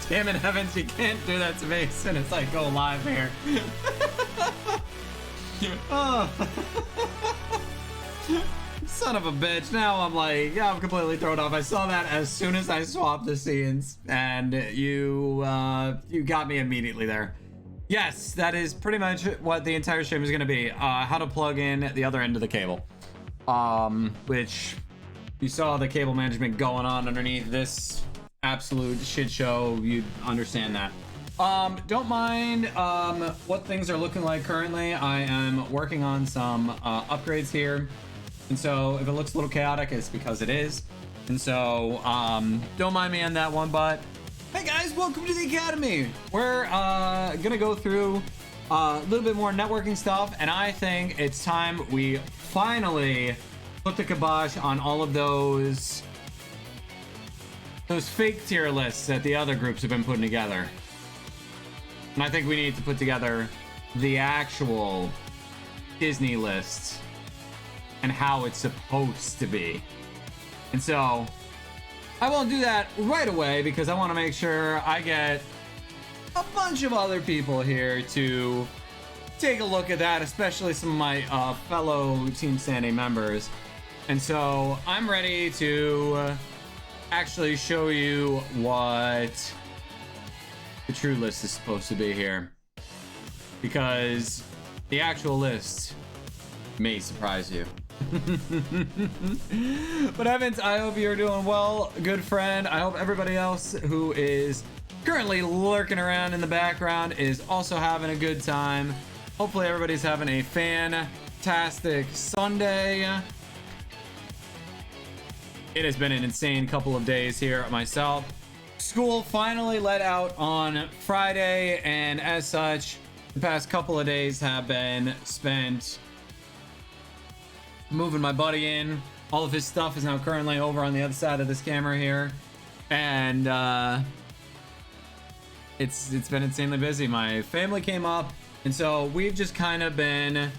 Damn it, Evans, you can't do that to me as soon as I go live here. Oh. Son of a bitch. Now I'm like, yeah, I'm completely thrown off. I saw that as soon as I swapped the scenes, and you got me immediately there. Yes, that is pretty much what the entire stream is going to be. How to plug in the other end of the cable. Which you saw the cable management going on underneath this absolute shit show. You understand that. Don't mind what things are looking like currently. I am working on some upgrades here, and so if it looks a little chaotic, it's because it is. And so don't mind me on that one. But hey guys, welcome to the academy. We're gonna go through a little bit more networking stuff, and I think it's time we finally put the kibosh on all of those fake tier lists that the other groups have been putting together. And I think we need to put together the actual Disney list and how it's supposed to be. And so I won't do that right away because I want to make sure I get a bunch of other people here to take a look at that, especially some of my fellow Team Sanity members. And so I'm ready to actually show you what the true list is supposed to be here, because the actual list may surprise you. But Evans, I hope you're doing well, good friend. I hope everybody else who is currently lurking around in the background is also having a good time. Hopefully everybody's having a fantastic Sunday. It has been an insane couple of days here myself. School finally let out on Friday, and as such, the past couple of days have been spent moving my buddy in. All of his stuff is now currently over on the other side of this camera here, and it's been insanely busy. My family came up, and so we've just kind of been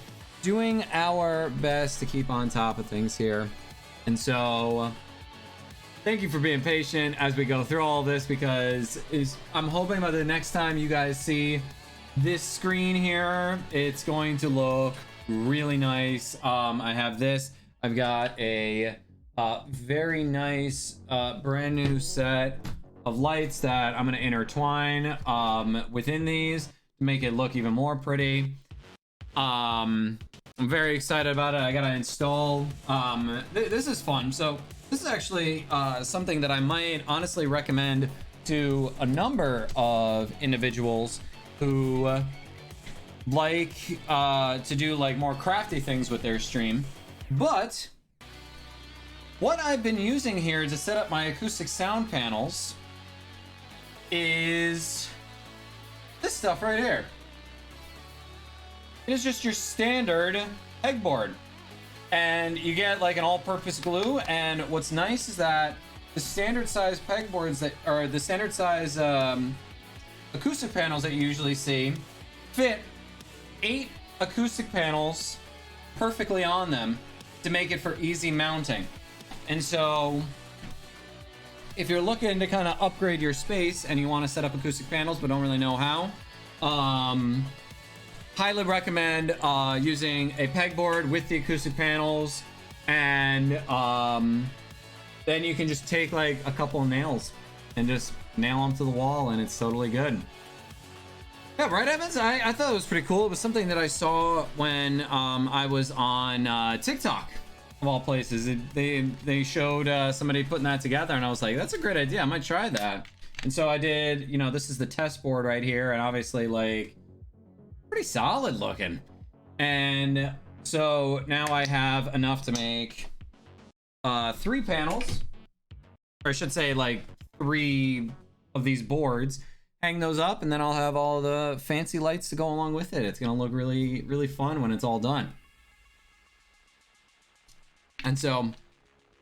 doing our best to keep on top of things here. And so thank you for being patient as we go through all this, because I'm hoping by the next time you guys see this screen here, it's going to look really nice. I have this. I've got a very nice brand new set of lights that I'm going to intertwine within these to make it look even more pretty. I'm very excited about it. I gotta install this is fun. So this is actually something that I might honestly recommend to a number of individuals who like to do like more crafty things with their stream. But what I've been using here to set up my acoustic sound panels is this stuff right here. It is just your standard pegboard, and you get like an all-purpose glue. And what's nice is that the standard size pegboards that are the standard size acoustic panels that you usually see fit 8 acoustic panels perfectly on them to make it for easy mounting. And so if you're looking to kind of upgrade your space and you want to set up acoustic panels but don't really know how, highly recommend using a pegboard with the acoustic panels, and then you can just take like a couple of nails and just nail them to the wall, and it's totally good. Yeah, right, Evans? I thought it was pretty cool. It was something that I saw when I was on TikTok, of all places. They showed somebody putting that together, and I was like, that's a great idea. I might try that. And so I did. You know, this is the test board right here, and obviously like pretty solid looking. And So now I have enough to make 3 panels, or I should say like 3 of these boards. Hang those up, and then I'll have all the fancy lights to go along with it. It's gonna look really, really fun when it's all done. And so,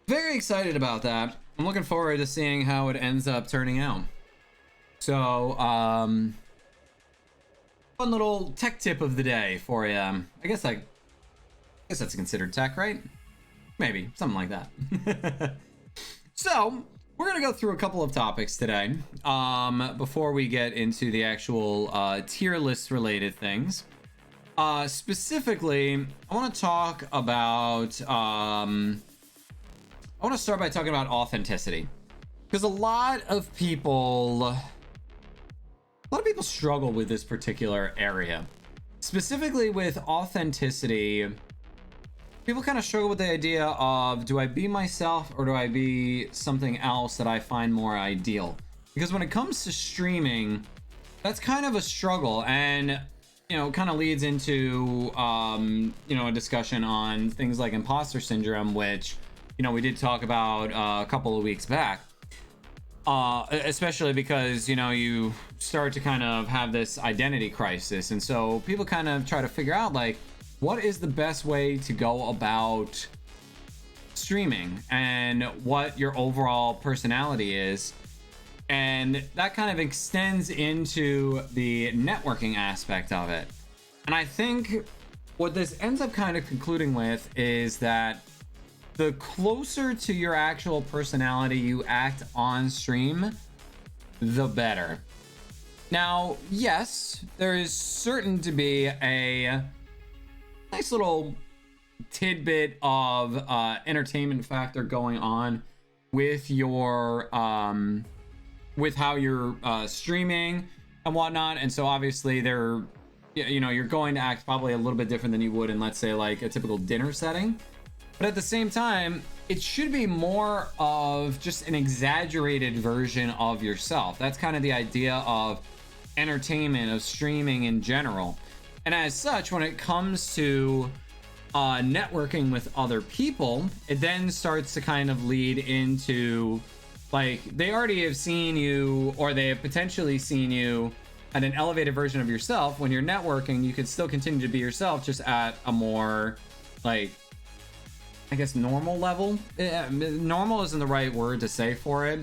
very excited about that. I'm looking forward to seeing how it ends up turning out. So, fun little tech tip of the day for you. I guess that's considered tech, right? Maybe, something like that. So, we're gonna go through a couple of topics today before we get into the actual tier list related things. Specifically, I want to talk about I want to start by talking about authenticity, because a lot of people struggle with this particular area. Specifically with authenticity, people kind of struggle with the idea of, do I be myself or do I be something else that I find more ideal? Because when it comes to streaming, that's kind of a struggle, and you know, kind of leads into you know, a discussion on things like imposter syndrome, which, you know, we did talk about a couple of weeks back. Especially because, you know, you start to kind of have this identity crisis, and so people kind of try to figure out, like, what is the best way to go about streaming and what your overall personality is. And that kind of extends into the networking aspect of it. And I think what this ends up kind of concluding with is that the closer to your actual personality you act on stream, the better. Now, yes, there is certain to be a nice little tidbit of entertainment factor going on with your with how you're streaming and whatnot. And so obviously there, you know, you're going to act probably a little bit different than you would in, let's say, like a typical dinner setting. But at the same time, it should be more of just an exaggerated version of yourself. That's kind of the idea of entertainment, of streaming in general. And as such, when it comes to networking with other people, it then starts to kind of lead into, like, they already have seen you, or they have potentially seen you at an elevated version of yourself. When you're networking, you can still continue to be yourself, just at a more, like, I guess, normal level. Normal isn't the right word to say for it.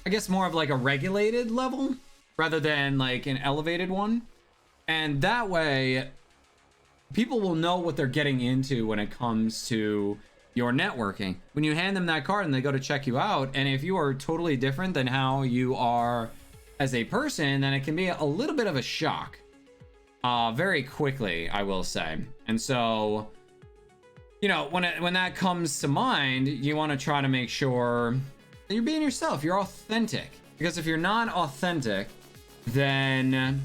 I guess more of like a regulated level rather than like an elevated one. And that way, people will know what they're getting into when it comes to your networking. When you hand them that card and they go to check you out, and if you are totally different than how you are as a person, then it can be a little bit of a shock very quickly, I will say. And so, you know, when that comes to mind, you want to try to make sure that you're being yourself, you're authentic. Because if you're not authentic, then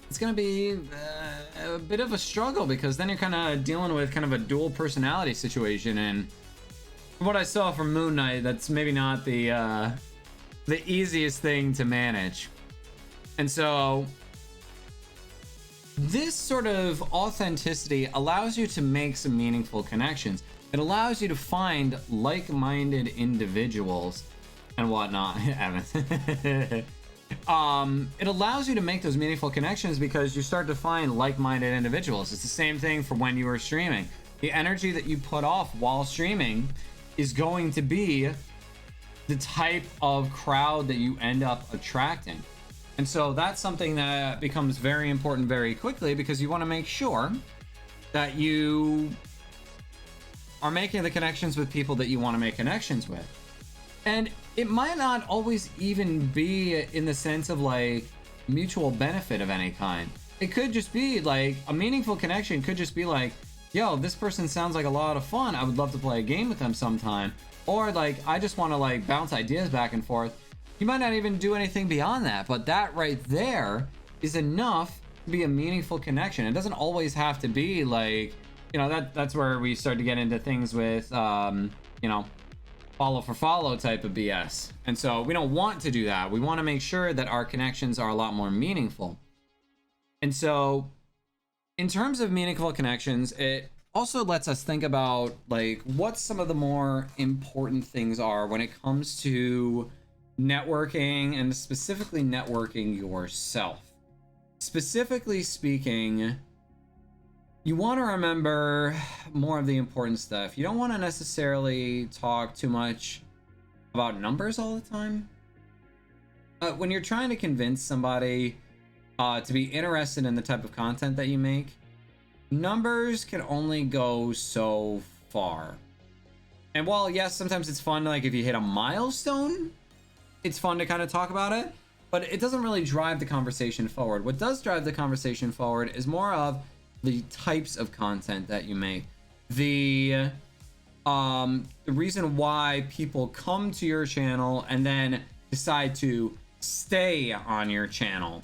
it's gonna be a bit of a struggle, because then you're kind of dealing with kind of a dual personality situation. And from what I saw from Moon Knight, that's maybe not the easiest thing to manage. And so this sort of authenticity allows you to make some meaningful connections. It allows you to find like-minded individuals and whatnot. It allows you to make those meaningful connections because you start to find like-minded individuals. It's the same thing for when you are streaming. The energy that you put off while streaming is going to be the type of crowd that you end up attracting. And so that's something that becomes very important very quickly, because you want to make sure that you are making the connections with people that you want to make connections with. And it might not always even be in the sense of like mutual benefit of any kind. It could just be like a meaningful connection, could just be like, yo, this person sounds like a lot of fun, I would love to play a game with them sometime. Or like, I just want to like bounce ideas back and forth. You might not even do anything beyond that, but that right there is enough to be a meaningful connection. It doesn't always have to be like, you know, that's where we start to get into things with you know, follow for follow type of BS. And so we don't want to do that. We want to make sure that our connections are a lot more meaningful. And so in terms of meaningful connections, it also lets us think about like what some of the more important things are when it comes to networking, and specifically networking yourself. Specifically speaking, you want to remember more of the important stuff. You don't want to necessarily talk too much about numbers all the time. When you're trying to convince somebody to be interested in the type of content that you make, numbers can only go so far. And while yes, sometimes it's fun, like if you hit a milestone, it's fun to kind of talk about it, but it doesn't really drive the conversation forward. What does drive the conversation forward is more of the types of content that you make. The reason why people come to your channel and then decide to stay on your channel.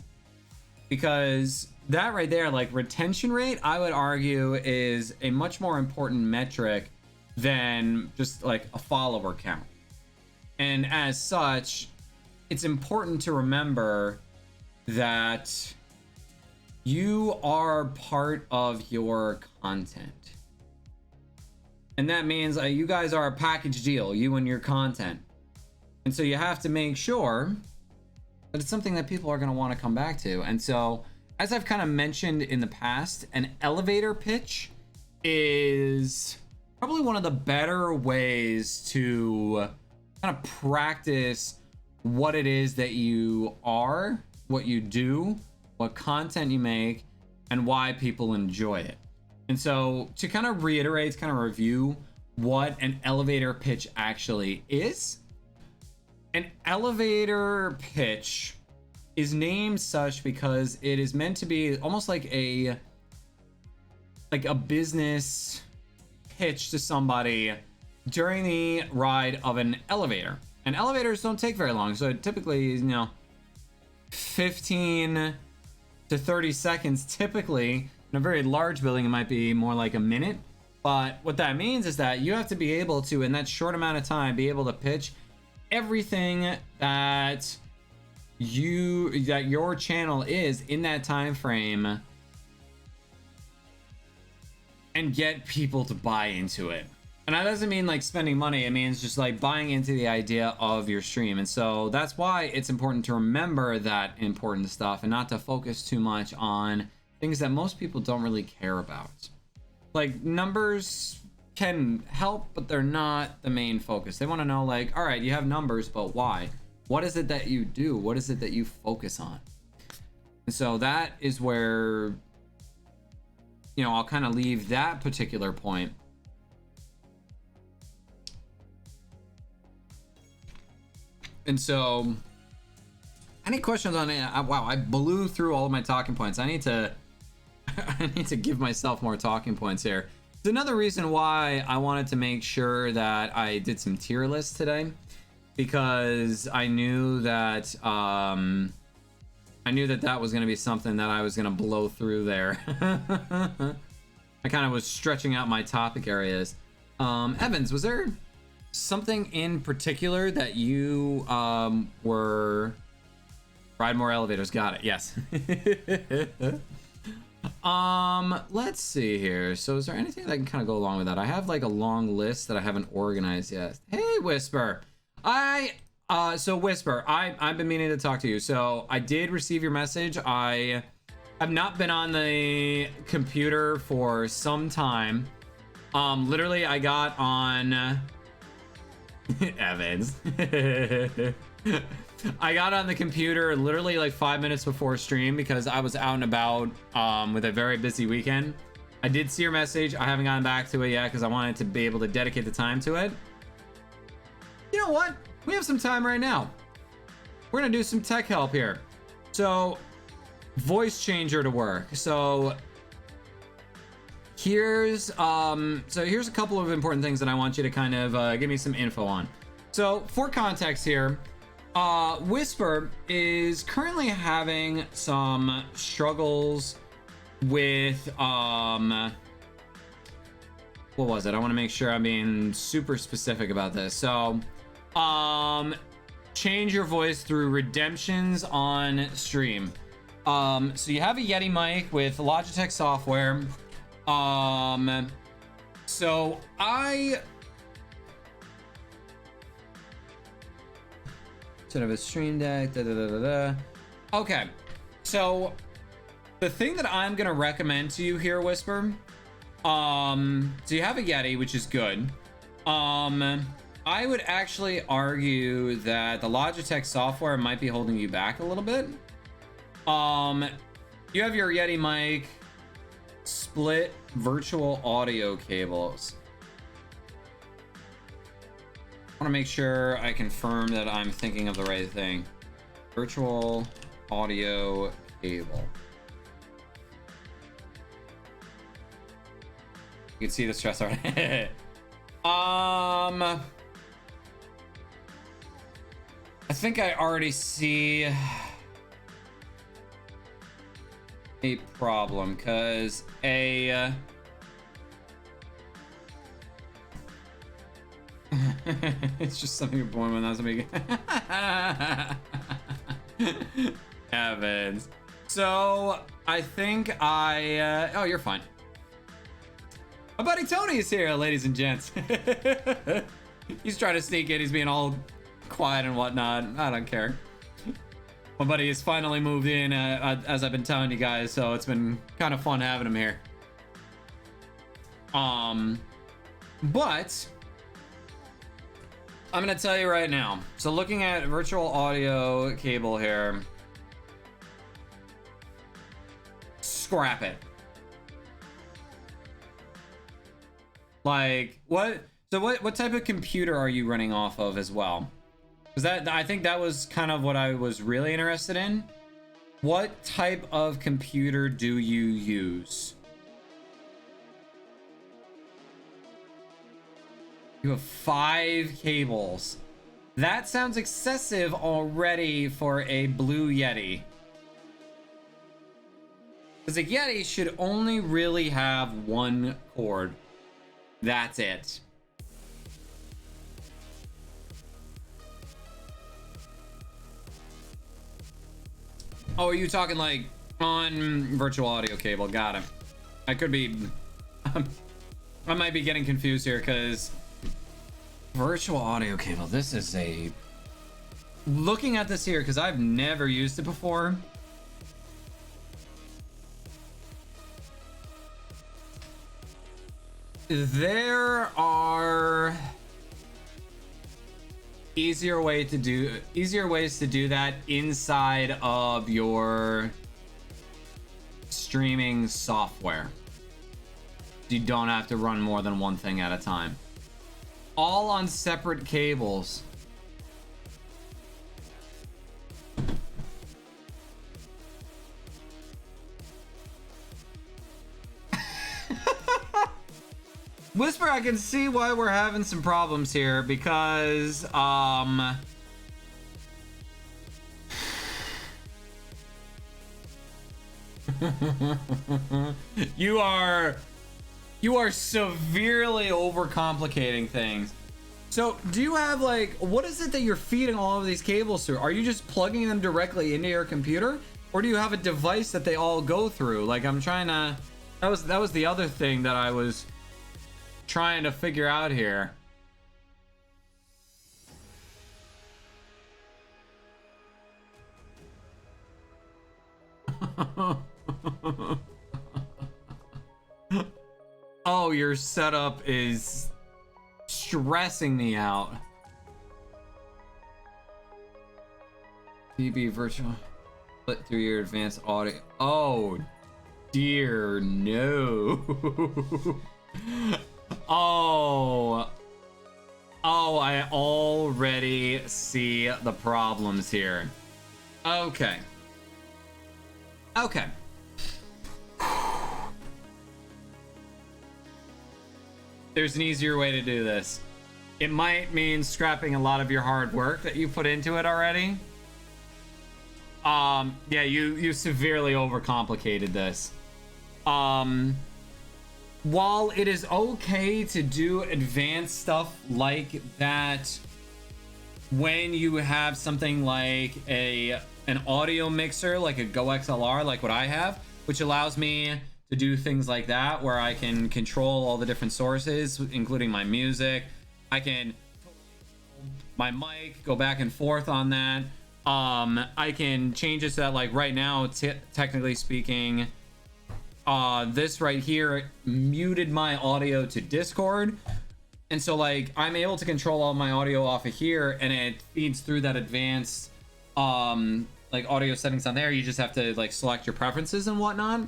Because that right there, like retention rate, I would argue is a much more important metric than just like a follower count. And as such, it's important to remember that you are part of your content. And that means you guys are a package deal, you and your content. And so you have to make sure that it's something that people are going to want to come back to. And so, as I've kind of mentioned in the past, an elevator pitch is probably one of the better ways to kind of practice what it is that you are, what you do, what content you make, and why people enjoy it. And so to kind of reiterate, kind of review what an elevator pitch actually is. An elevator pitch is named such because it is meant to be almost like a business pitch to somebody during the ride of an elevator. And elevators don't take very long, so typically, 15 to 30 seconds. Typically, in a very large building, it might be more like a minute. But what that means is that you have to be able to, in that short amount of time, be able to pitch everything that your channel is in that time frame and get people to buy into it. And that doesn't mean like spending money. It means just like buying into the idea of your stream. And so that's why it's important to remember that important stuff and not to focus too much on things that most people don't really care about. Like numbers can help, but they're not the main focus. They want to know like, all right, you have numbers, but why? What is it that you do? What is it that you focus on? And so that is where, I'll kind of leave that particular point. And so, any questions on it? Wow, I blew through all of my talking points. I need to give myself more talking points here. It's another reason why I wanted to make sure that I did some tier lists today, because I knew that that was going to be something that I was going to blow through there. I kind of was stretching out my topic areas. Evans, was there something in particular that you were ride more elevators? Got it. Yes. Let's see here. So is there anything that can kind of go along with that? I have like a long list that I haven't organized yet. Hey, Whisper. So Whisper, I've been meaning to talk to you. So I did receive your message. I have not been on the computer for some time. Literally I got on Evans. I got on the computer literally like 5 minutes before stream because I was out and about with a very busy weekend. I did see your message. I haven't gotten back to it yet because I wanted to be able to dedicate the time to it. You know what? We have some time right now. We're gonna do some tech help here. So, voice changer to work. So here's a couple of important things that I want you to kind of give me some info on. So for context here, Whisper is currently having some struggles with what was it? I want to make sure I'm being super specific about this. So change your voice through redemptions on stream. So you have a Yeti mic with Logitech software. So I sort of a stream deck. Okay, so the thing that I'm gonna recommend to you here, Whisper. So you have a Yeti, which is good. I would actually argue that the Logitech software might be holding you back a little bit. You have your Yeti mic, split virtual audio cables. I want to make sure I confirm that I'm thinking of the right thing. Virtual audio cable. You can see the stress already. I think I already see a problem because it's just something you're born with, not something. Evans. So I think oh, you're fine. My buddy Tony is here, ladies and gents. He's trying to sneak in. He's being all quiet and whatnot. I don't care. My buddy has finally moved in, as I've been telling you guys, so it's been kind of fun having him here. But I'm gonna tell you right now. So looking at virtual audio cable here, scrap it. Like what? So what type of computer are you running off of as well? Because I think that was kind of what I was really interested in. What type of computer do you use? You have 5 cables. That sounds excessive already for a Blue Yeti. Because a Yeti should only really have 1 cord. That's it. Oh, are you talking like on virtual audio cable? Got it. I could be... I might be getting confused here because virtual audio cable, this is a... Looking at this here, because I've never used it before. There are easier ways to do that inside of your streaming software. You don't have to run more than one thing at a time. All on separate cables. Whisper, I can see why we're having some problems here because you are severely overcomplicating things. So do you have like, what is it that you're feeding all of these cables through? Are you just plugging them directly into your computer, or do you have a device that they all go through? Like I'm trying to, that was the other thing that I was trying to figure out here. Oh, your setup is stressing me out. DB virtual split through your advanced audio. Oh dear, no. Oh, I already see the problems here. Okay. There's an easier way to do this. It might mean scrapping a lot of your hard work that you put into it already. Yeah, you severely overcomplicated this. While it is okay to do advanced stuff like that when you have something like a an audio mixer like a Go XLR, like what I have, which allows me to do things like that, where I can control all the different sources, including my music. I can my mic, go back and forth on that. I can change it so that, like, right now, technically speaking, this right here muted my audio to Discord, and so, like, I'm able to control all my audio off of here, and it feeds through that advanced like audio settings on there. You just have to, like, select your preferences and whatnot.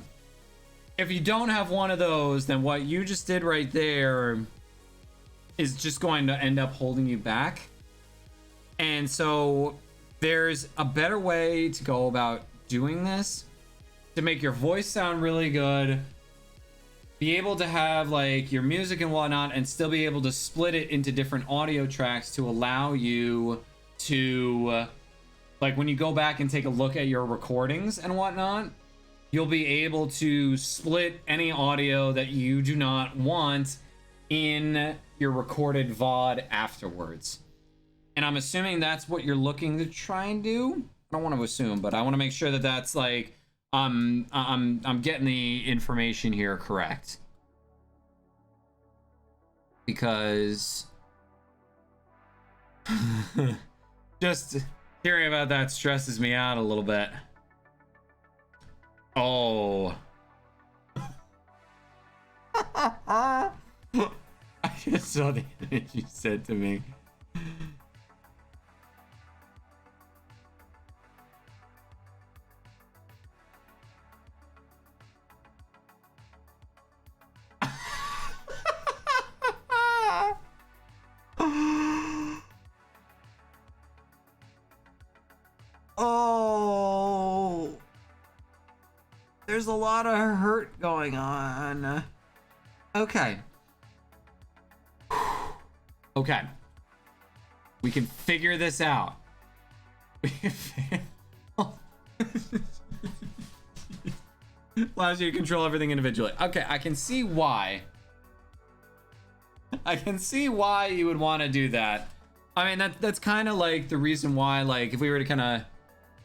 If you don't have one of those, then what you just did right there is just going to end up holding you back. And so there's a better way to go about doing this to make your voice sound really good, be able to have, like, your music and whatnot, and still be able to split it into different audio tracks to allow you to, like, when you go back and take a look at your recordings and whatnot, you'll be able to split any audio that you do not want in your recorded VOD afterwards. And I'm assuming that's what you're looking to try and do. I don't want to assume, but I want to make sure that that's, like, I'm getting the information here correct. Because just hearing about that stresses me out a little bit. Oh. I just saw the image you sent to me. Oh, there's a lot of hurt going on. Okay. Okay. We can figure this out. Allows you to control everything individually. Okay, I can see why. I can see why you would want to do that. I mean, that's kind of like the reason why, like, if we were to kind of...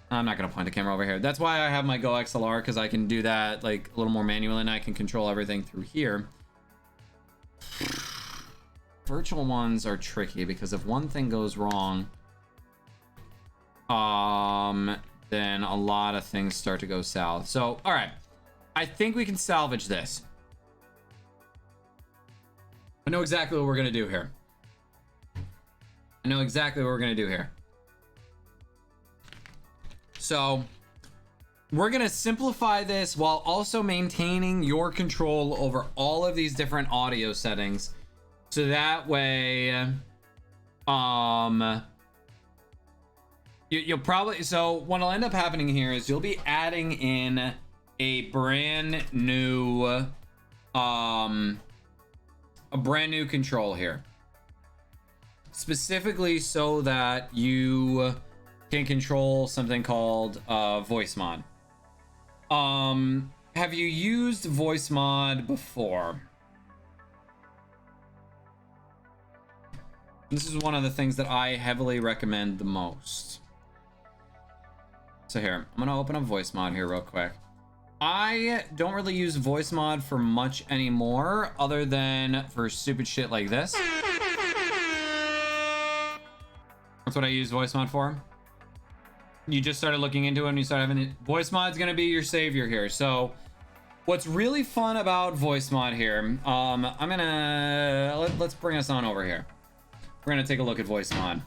I'm not going to point the camera over here. That's why I have my Go XLR, because I can do that, like, a little more manually, and I can control everything through here. Virtual ones are tricky, because if one thing goes wrong, then a lot of things start to go south. So, all right. I think we can salvage this. I know exactly what we're going to do here. I know exactly what we're going to do here. So, we're going to simplify this while also maintaining your control over all of these different audio settings. So that way, you'll probably, so what'll end up happening here is you'll be adding in a brand new control here, specifically so that you can control something called voice mod. Have you used voice mod before? This is one of the things that I heavily recommend the most. So here, I'm gonna open up voice mod here real quick. I don't really use voice mod for much anymore, other than for stupid shit like this. That's what I use voice mod for. You just started looking into it and you start having it. Voice mod's gonna be your savior here. So what's really fun about voice mod here, let's bring us on over here. We're gonna take a look at voice mod.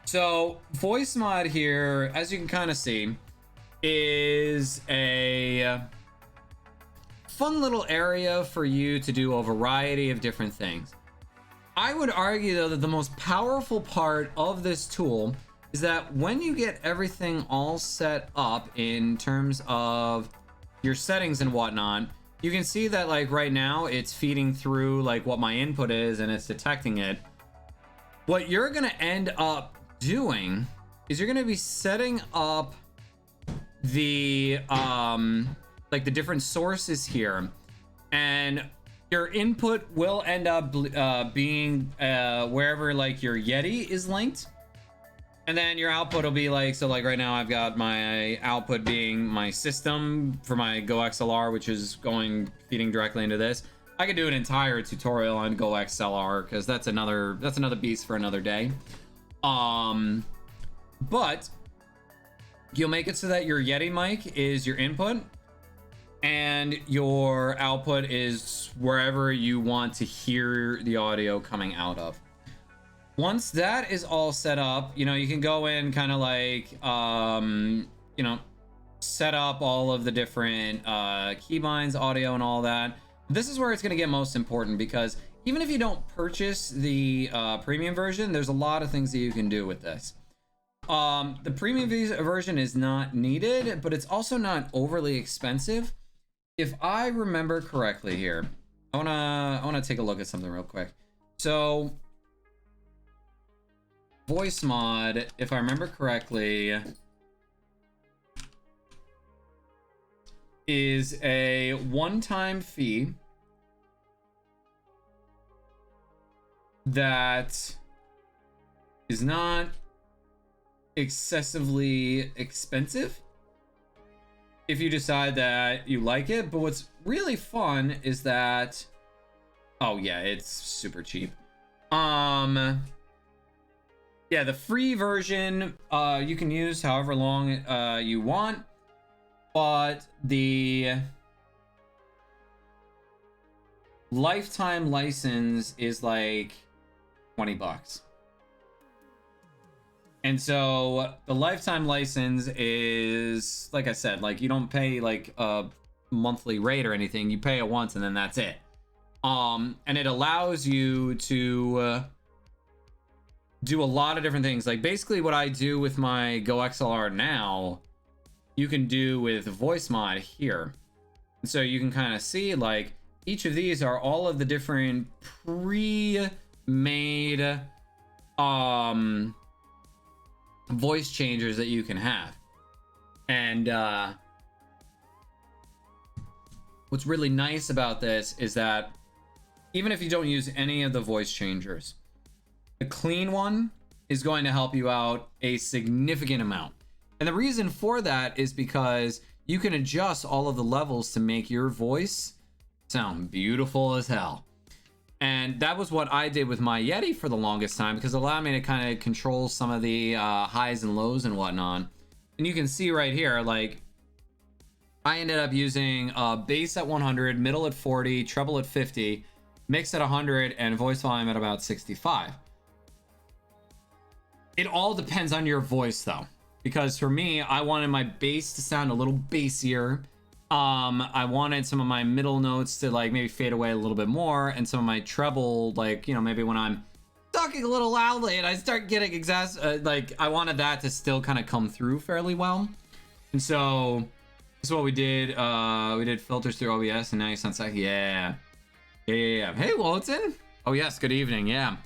So voice mod here, as you can kind of see, is a fun little area for you to do a variety of different things. I would argue, though, that the most powerful part of this tool is that when you get everything all set up in terms of your settings and whatnot, you can see that, like, right now it's feeding through, like, what my input is, and it's detecting it. What you're gonna end up doing is you're gonna be setting up the like the different sources here, and your input will end up being wherever, like, your Yeti is linked. And then your output will be like, so like right now I've got my output being my system for my Go XLR, which is feeding directly into this. I could do an entire tutorial on Go XLR because that's another beast for another day. But you'll make it so that your Yeti mic is your input and your output is wherever you want to hear the audio coming out of. Once that is all set up, you know, you can go in kind of like, you know, set up all of the different keybinds, audio, and all that. This is where it's going to get most important because even if you don't purchase the premium version, there's a lot of things that you can do with this. The premium version is not needed, but it's also not overly expensive. If I remember correctly here, I wanna take a look at something real quick. So voice mod, if I remember correctly, is a one-time fee that is not excessively expensive if you decide that you like it. But what's really fun is that, oh yeah, it's super cheap. Yeah, the free version you can use however long you want, but the lifetime license is like $20. And so the lifetime license is, like I said, like you don't pay like a monthly rate or anything. You pay it once and then that's it. And it allows you to do a lot of different things. Like basically what I do with my Go XLR now, you can do with voice mod here. And so you can kind of see like each of these are all of the different pre-made voice changers that you can have. And what's really nice about this is that even if you don't use any of the voice changers, the clean one is going to help you out a significant amount. And the reason for that is because you can adjust all of the levels to make your voice sound beautiful as hell. And that was what I did with my Yeti for the longest time, because it allowed me to kind of control some of the highs and lows and whatnot. And you can see right here, like, I ended up using bass at 100, middle at 40, treble at 50, mix at 100, and voice volume at about 65. It all depends on your voice, though. Because for me, I wanted my bass to sound a little bassier. I wanted some of my middle notes to like maybe fade away a little bit more, and some of my treble, like, you know, maybe when I'm talking a little loudly and I start getting like I wanted that to still kind of come through fairly well. And so this is what we did. We did filters through OBS, and now you sound like, yeah. Hey, Walton. Oh yes, good evening. Yeah,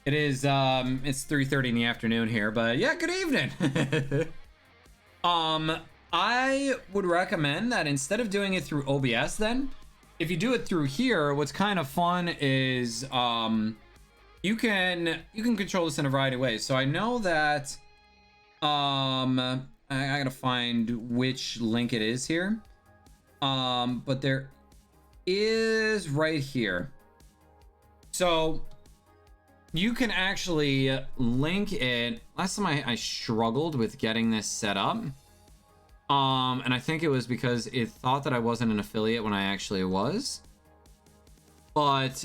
it is. It's 3:30 in the afternoon here, but yeah, good evening. I would recommend that instead of doing it through OBS, then if you do it through here, what's kind of fun is you can control this in a variety of ways. So I know that I gotta find which link it is here, but there is right here. So you can actually link it. Last time I struggled with getting this set up. And I think it was because it thought that I wasn't an affiliate when I actually was. But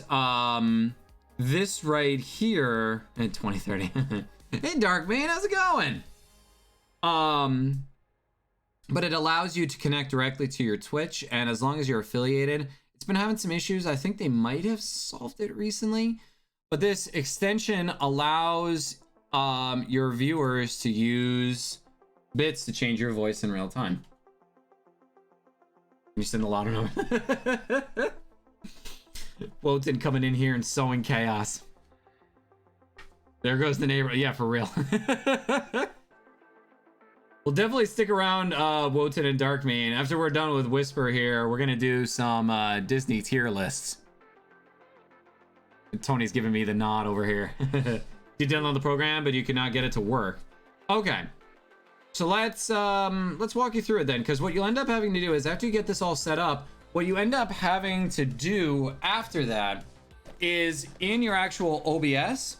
this right here at 2030. Hey Darkman, how's it going? But it allows you to connect directly to your Twitch, and as long as you're affiliated, it's been having some issues. I think they might have solved it recently. But this extension allows your viewers to use bits to change your voice in real time. You send a lot of them. Wotan coming in here and sowing chaos. There goes the neighbor. Yeah, for real. We'll definitely stick around, Wotan and Darkmane. After we're done with Whisper here, we're gonna do some Disney tier lists. Tony's giving me the nod over here. You download the program, but you cannot get it to work. Okay. So let's walk you through it then, because what you'll end up having to do is after you get this all set up, what you end up having to do after that is in your actual OBS,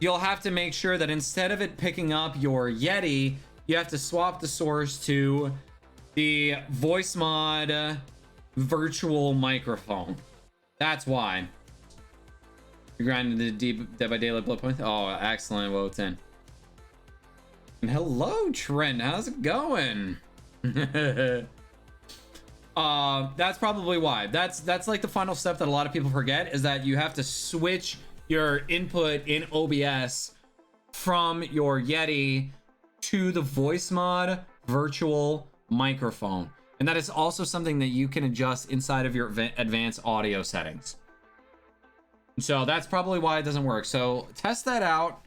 you'll have to make sure that instead of it picking up your Yeti, you have to swap the source to the voice mod virtual microphone. That's why. You grinded the Dead by Daylight blood points. Oh, excellent, Wotan. And hello, Trent. How's it going? That's probably why. That's like the final step that a lot of people forget, is that you have to switch your input in OBS from your Yeti to the voice mod virtual microphone. And that is also something that you can adjust inside of your advanced audio settings. So that's probably why it doesn't work. So test that out.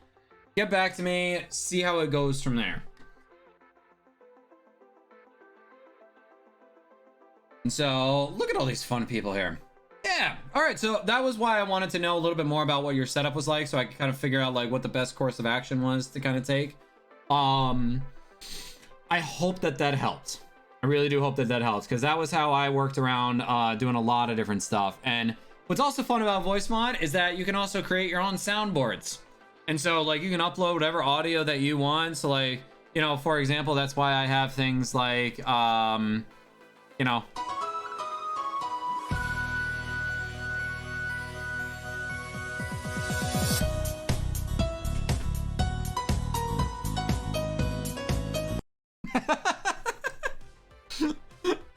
Get back to me, see how it goes from there. And so look at all these fun people here. Yeah. All right. So that was why I wanted to know a little bit more about what your setup was like, so I could kind of figure out like what the best course of action was to kind of take. I hope that helped. I really do hope that helps, because that was how I worked around doing a lot of different stuff. And what's also fun about voice mod is that you can also create your own soundboards. And so like you can upload whatever audio that you want. So like, you know, for example, that's why I have things like, you know,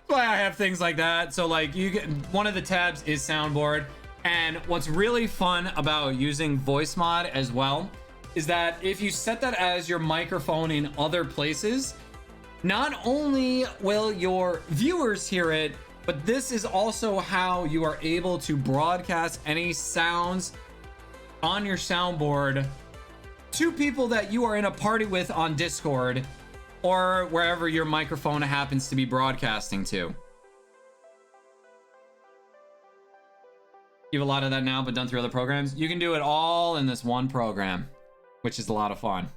why I have things like that. So like you get, one of the tabs is soundboard. And what's really fun about using voice mod as well is that if you set that as your microphone in other places, not only will your viewers hear it, but this is also how you are able to broadcast any sounds on your soundboard to people that you are in a party with on Discord or wherever your microphone happens to be broadcasting to. You have a lot of that now, but done through other programs. You can do it all in this one program, which is a lot of fun.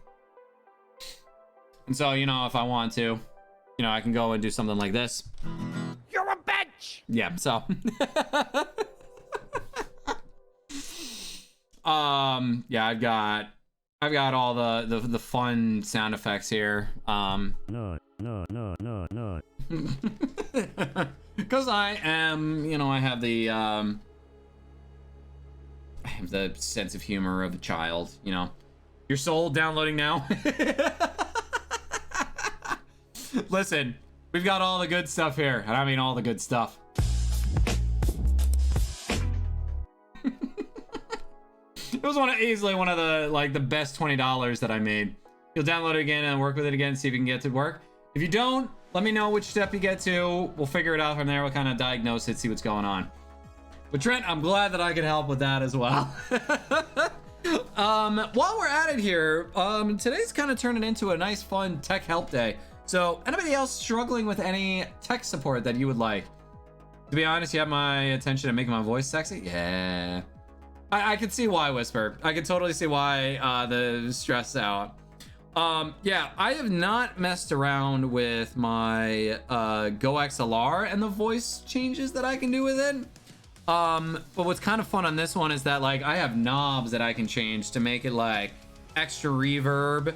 And so, you know, if I want to, you know, I can go and do something like this. You're a bitch. Yeah. So, yeah, I've got all the fun sound effects here. No. Because I am, you know, I have the sense of humor of a child, you know. Your soul downloading now. Listen, we've got all the good stuff here, and I mean all the good stuff. It was easily one of the like the best $20 that I made. You'll download it again and work with it again, see if you can get it to work. If you don't, let me know which step you get to. We'll figure it out from there. We'll kind of diagnose it, see what's going on. But Trent, I'm glad that I could help with that as well. While we're at it here, today's kind of turning into a nice, fun tech help day. So anybody else struggling with any tech support that you would like? To be honest, you have my attention at making my voice sexy? Yeah. I can see why, Whisper. I can totally see why the stress out. Yeah, I have not messed around with my Go XLR and the voice changes that I can do with it. But what's kind of fun on this one is that like I have knobs that I can change to make it like extra reverb.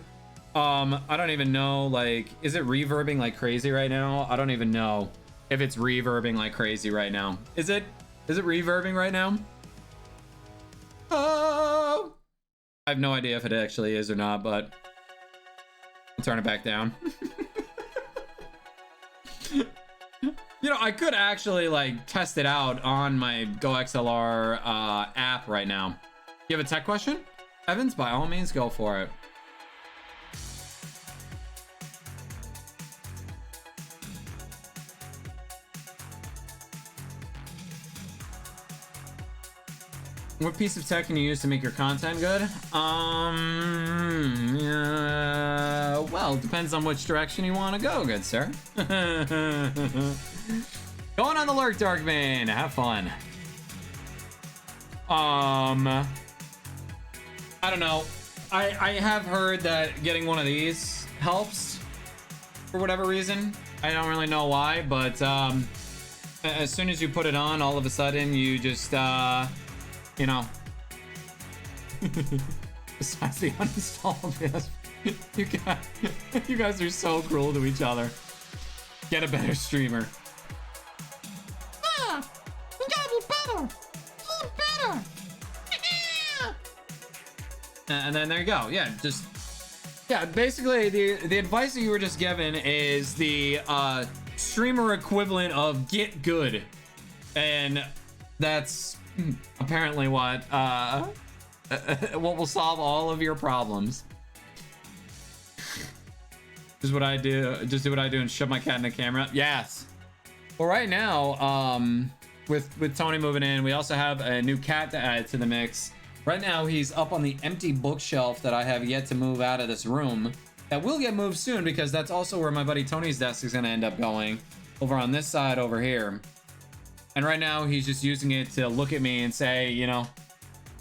I don't even know, like, is it reverbing like crazy right now? I don't even know if it's reverbing like crazy right now. Is it reverbing right now? Oh, I have no idea if it actually is or not, but I'll turn it back down. You know, I could actually like test it out on my Go XLR app right now. You have a tech question? Evans, by all means, go for it. What piece of tech can you use to make your content good? Well, depends on which direction you want to go, good sir. Going on the lurk, Darkman. Have fun. I don't know. I have heard that getting one of these helps for whatever reason. I don't really know why, but as soon as you put it on, all of a sudden you just you know. Besides the uninstall of this, you guys are so cruel to each other. Get a better streamer. Yeah, we gotta be better. Be better. And then there you go. Yeah, just yeah. Basically, the advice that you were just given is the streamer equivalent of get good, and that's apparently what will solve all of your problems. Just what I do. Just do what I do and shove my cat in the camera. Yes. Well, right now, with Tony moving in, we also have a new cat to add to the mix. Right now, he's up on the empty bookshelf that I have yet to move out of this room. That will get moved soon because that's also where my buddy Tony's desk is going to end up going, over on this side over here. And right now, he's just using it to look at me and say, you know,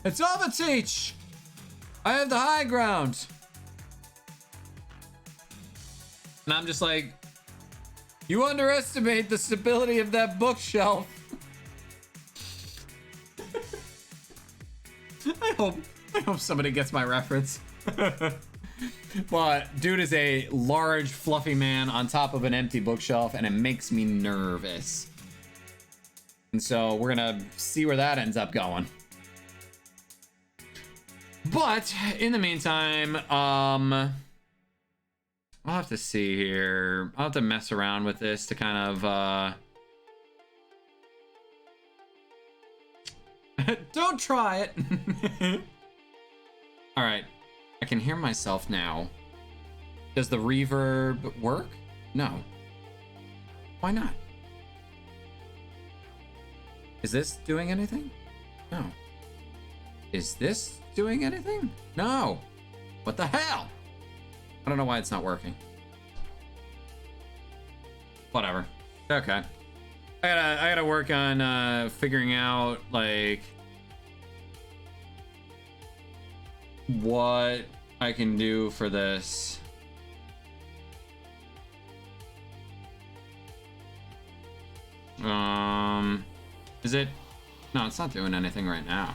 it's Overteach! I have the high ground! And I'm just like, you underestimate the stability of that bookshelf. I hope somebody gets my reference. But dude is a large, fluffy man on top of an empty bookshelf, and it makes me nervous. And so we're gonna see where that ends up going. But in the meantime, I'll have to see here. I'll have to mess around with this to kind of don't try it. All right, I can hear myself now. Does the reverb work? No. Why not? Is this doing anything? No. Is this doing anything? No. What the hell? I don't know why it's not working. Whatever. Okay. I gotta work on figuring out like what I can do for this. Is it? No, it's not doing anything right now.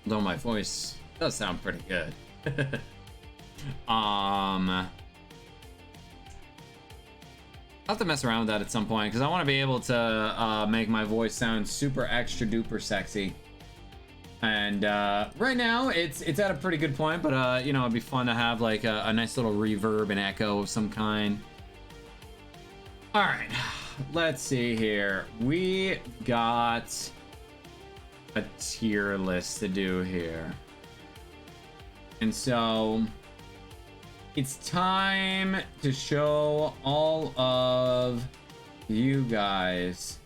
Though my voice does sound pretty good. I'll have to mess around with that at some point because I want to be able to make my voice sound super extra duper sexy. And right now it's at a pretty good point, but you know, it'd be fun to have like a nice little reverb and echo of some kind. All right, let's see here. We got a tier list to do here. And so it's time to show all of you guys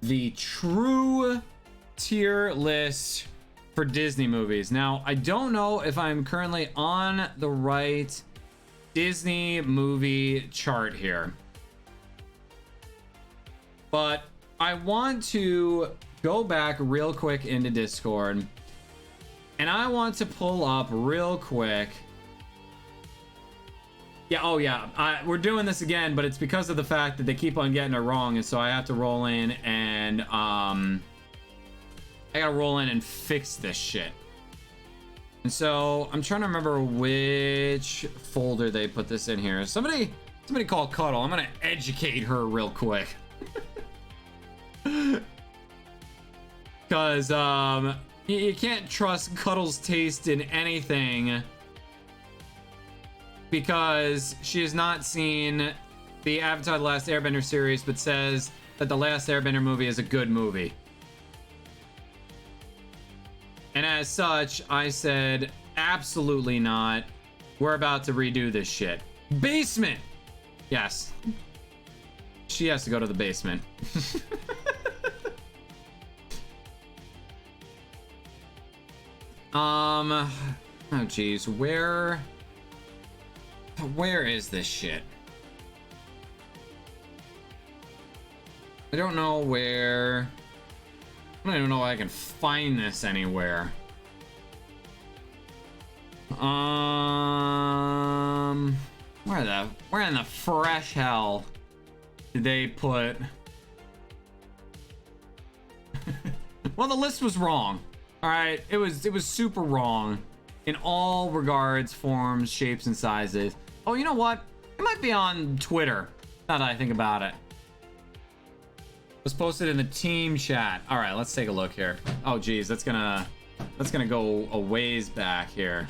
the true tier list for Disney movies. Now, I don't know if I'm currently on the right Disney movie chart here, but I want to go back real quick into Discord, and I want to pull up real quick. Yeah, oh yeah, we're doing this again, but it's because of the fact that they keep on getting it wrong, and so I have to roll in and I gotta roll in and fix this shit. And so I'm trying to remember which folder they put this in here. Somebody call Cuddle. I'm gonna educate her real quick. Because you can't trust Cuddle's taste in anything because she has not seen the Avatar: The Last Airbender series, but says that the Last Airbender movie is a good movie. And as such, I said, absolutely not. We're about to redo this shit. Basement! Yes. She has to go to the basement. Oh geez, where is this shit? I don't know where. I don't even know if I can find this anywhere. Where in the fresh hell did they put? Well, the list was wrong. All right, it was super wrong in all regards, forms, shapes, and sizes. Oh, you know what? It might be on Twitter. Now that I think about it, it was posted in the team chat. All right, let's take a look here. Oh, geez, that's gonna go a ways back here.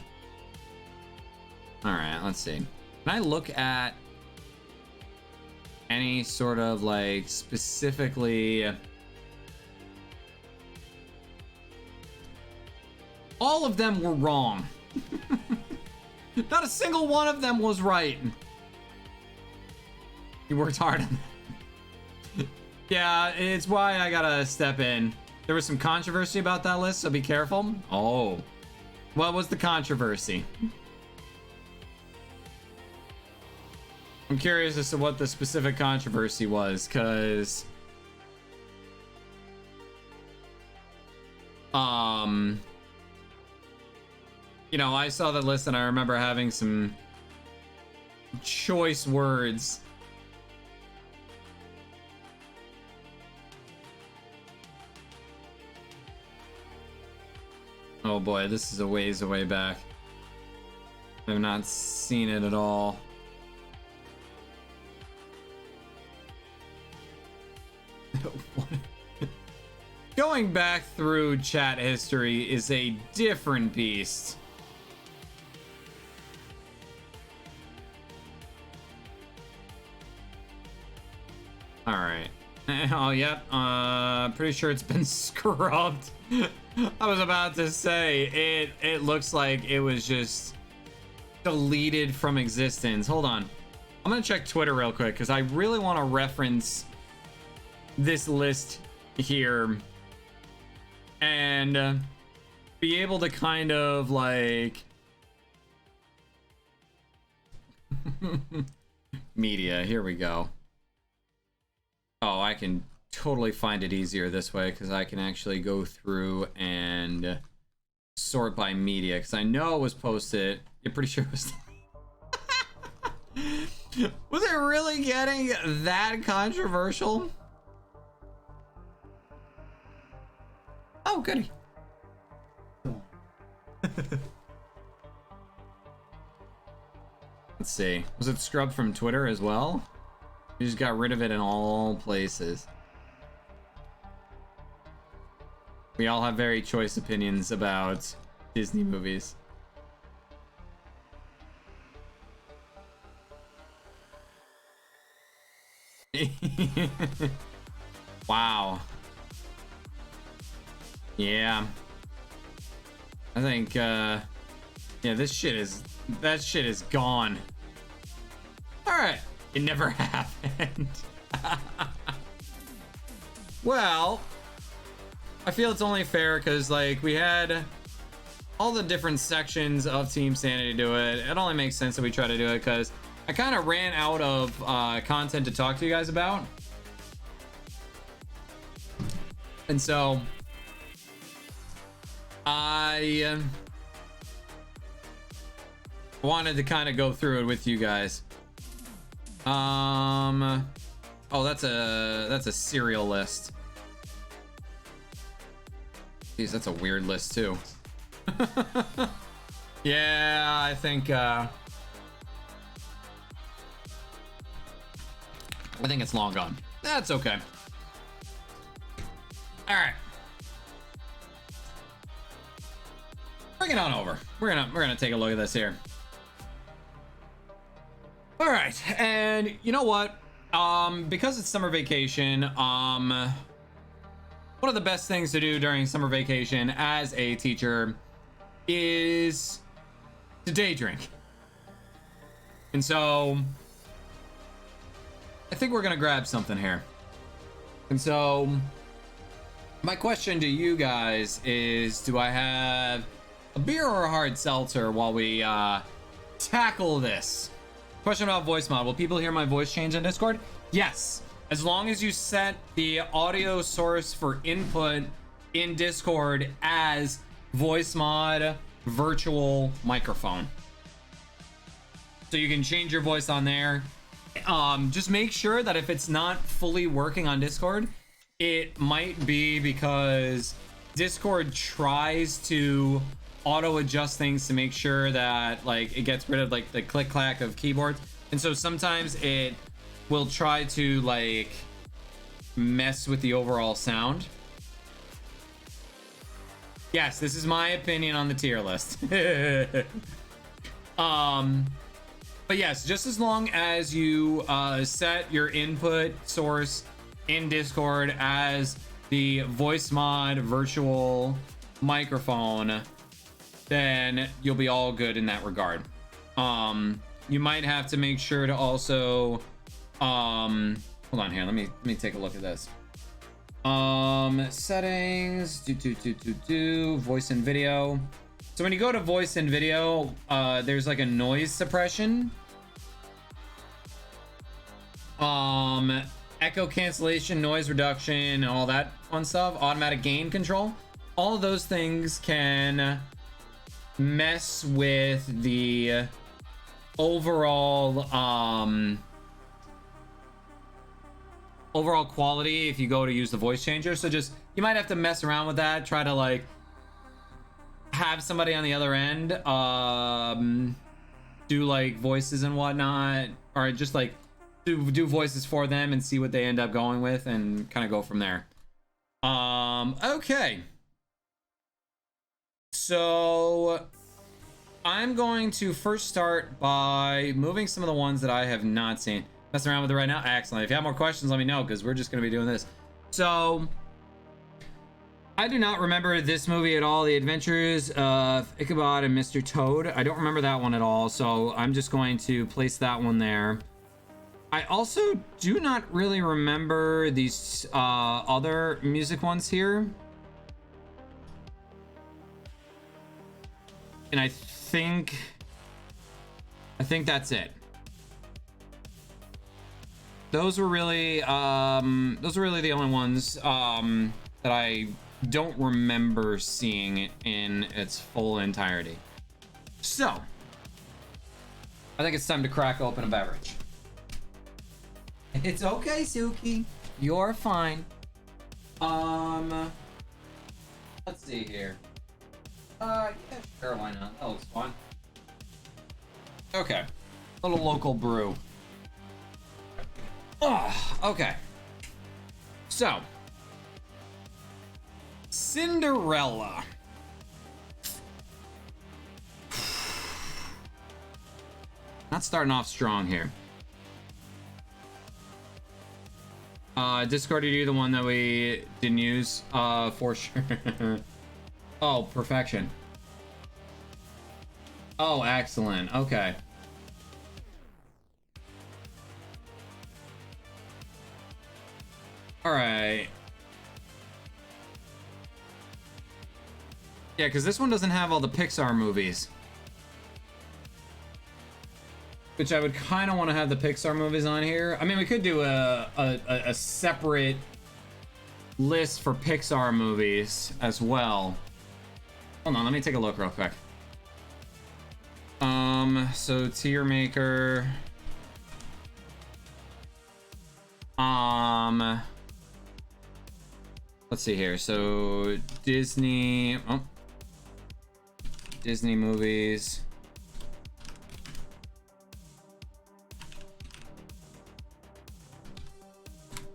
All right, let's see. Can I look at any sort of like specifically? All of them were wrong. Not a single one of them was right. You worked hard on that. Yeah, it's why I gotta step in. There was some controversy about that list, so be careful. Oh, what was the controversy? I'm curious as to what the specific controversy was, because you know, I saw that list and I remember having some choice words. Oh boy, this is a ways away back. I've not seen it at all. Going back through chat history is a different beast. All right. Oh, yep. Pretty sure it's been scrubbed. I was about to say it looks like it was just deleted from existence. Hold on. I'm gonna check Twitter real quick because I really want to reference this list here and be able to kind of like media. Here we go. Oh, I can totally find it easier this way because I can actually go through and sort by media because I know it was posted. You're pretty sure it was. Was it really getting that controversial? Oh, goody. Let's see. Was it scrubbed from Twitter as well? You just got rid of it in all places. We all have very choice opinions about Disney movies. Wow. Yeah. I think, yeah, that shit is gone. All right. It never happened. Well, I feel it's only fair because, like, we had all the different sections of Team Sanity do it. It only makes sense that we try to do it because I kind of ran out of content to talk to you guys about. And so I wanted to kind of go through it with you guys. Oh, that's a serial list. Jeez, that's a weird list too. Yeah, I think it's long gone. That's okay. All right. Bring it on over. We're gonna take a look at this here. All right, and you know what? Because it's summer vacation, one of the best things to do during summer vacation as a teacher is to day drink. And so I think we're gonna grab something here. And so my question to you guys is, do I have a beer or a hard seltzer while we tackle this? Question about voice mod. Will people hear my voice change in Discord? Yes. As long as you set the audio source for input in Discord as voice mod virtual microphone. So you can change your voice on there. Just make sure that if it's not fully working on Discord, it might be because Discord tries to auto adjust things to make sure that like it gets rid of like the click clack of keyboards, and so sometimes it will try to like mess with the overall sound. Yes, this is my opinion on the tier list. But yes, just as long as you set your input source in Discord as the voice mod virtual microphone, then you'll be all good in that regard. You might have to make sure to also hold on here, let me take a look at this. Settings, voice and video. So when you go to voice and video, there's like a noise suppression, echo cancellation, noise reduction, and all that fun stuff, automatic gain control. All of those things can mess with the overall overall quality if you go to use the voice changer. So just, you might have to mess around with that, try to like have somebody on the other end do like voices and whatnot, or just like do voices for them and see what they end up going with and kind of go from there. Okay, so I'm going to first start by moving some of the ones that I have not seen. Messing around with it right now. Excellent. If you have more questions, let me know, because we're just going to be doing this. So I do not remember this movie at all. The Adventures of Ichabod and Mr. Toad. I don't remember that one at all, so I'm just going to place that one there. I also do not really remember these other music ones here. And I think that's it. Those were really the only ones that I don't remember seeing in its full entirety. So I think it's time to crack open a beverage. It's okay, Suki. You're fine. Let's see here. Yeah, sure, why not? That looks fun. Okay. Little local brew. Oh, okay. So, Cinderella. Not starting off strong here. Discord, you the one that we didn't use? For sure. Oh, perfection. Oh, excellent. Okay. All right. Yeah, because this one doesn't have all the Pixar movies. Which I would kind of want to have the Pixar movies on here. I mean, we could do a separate list for Pixar movies as well. Hold on, let me take a look real quick. So tier maker. Let's see here. So Disney. Oh, Disney movies.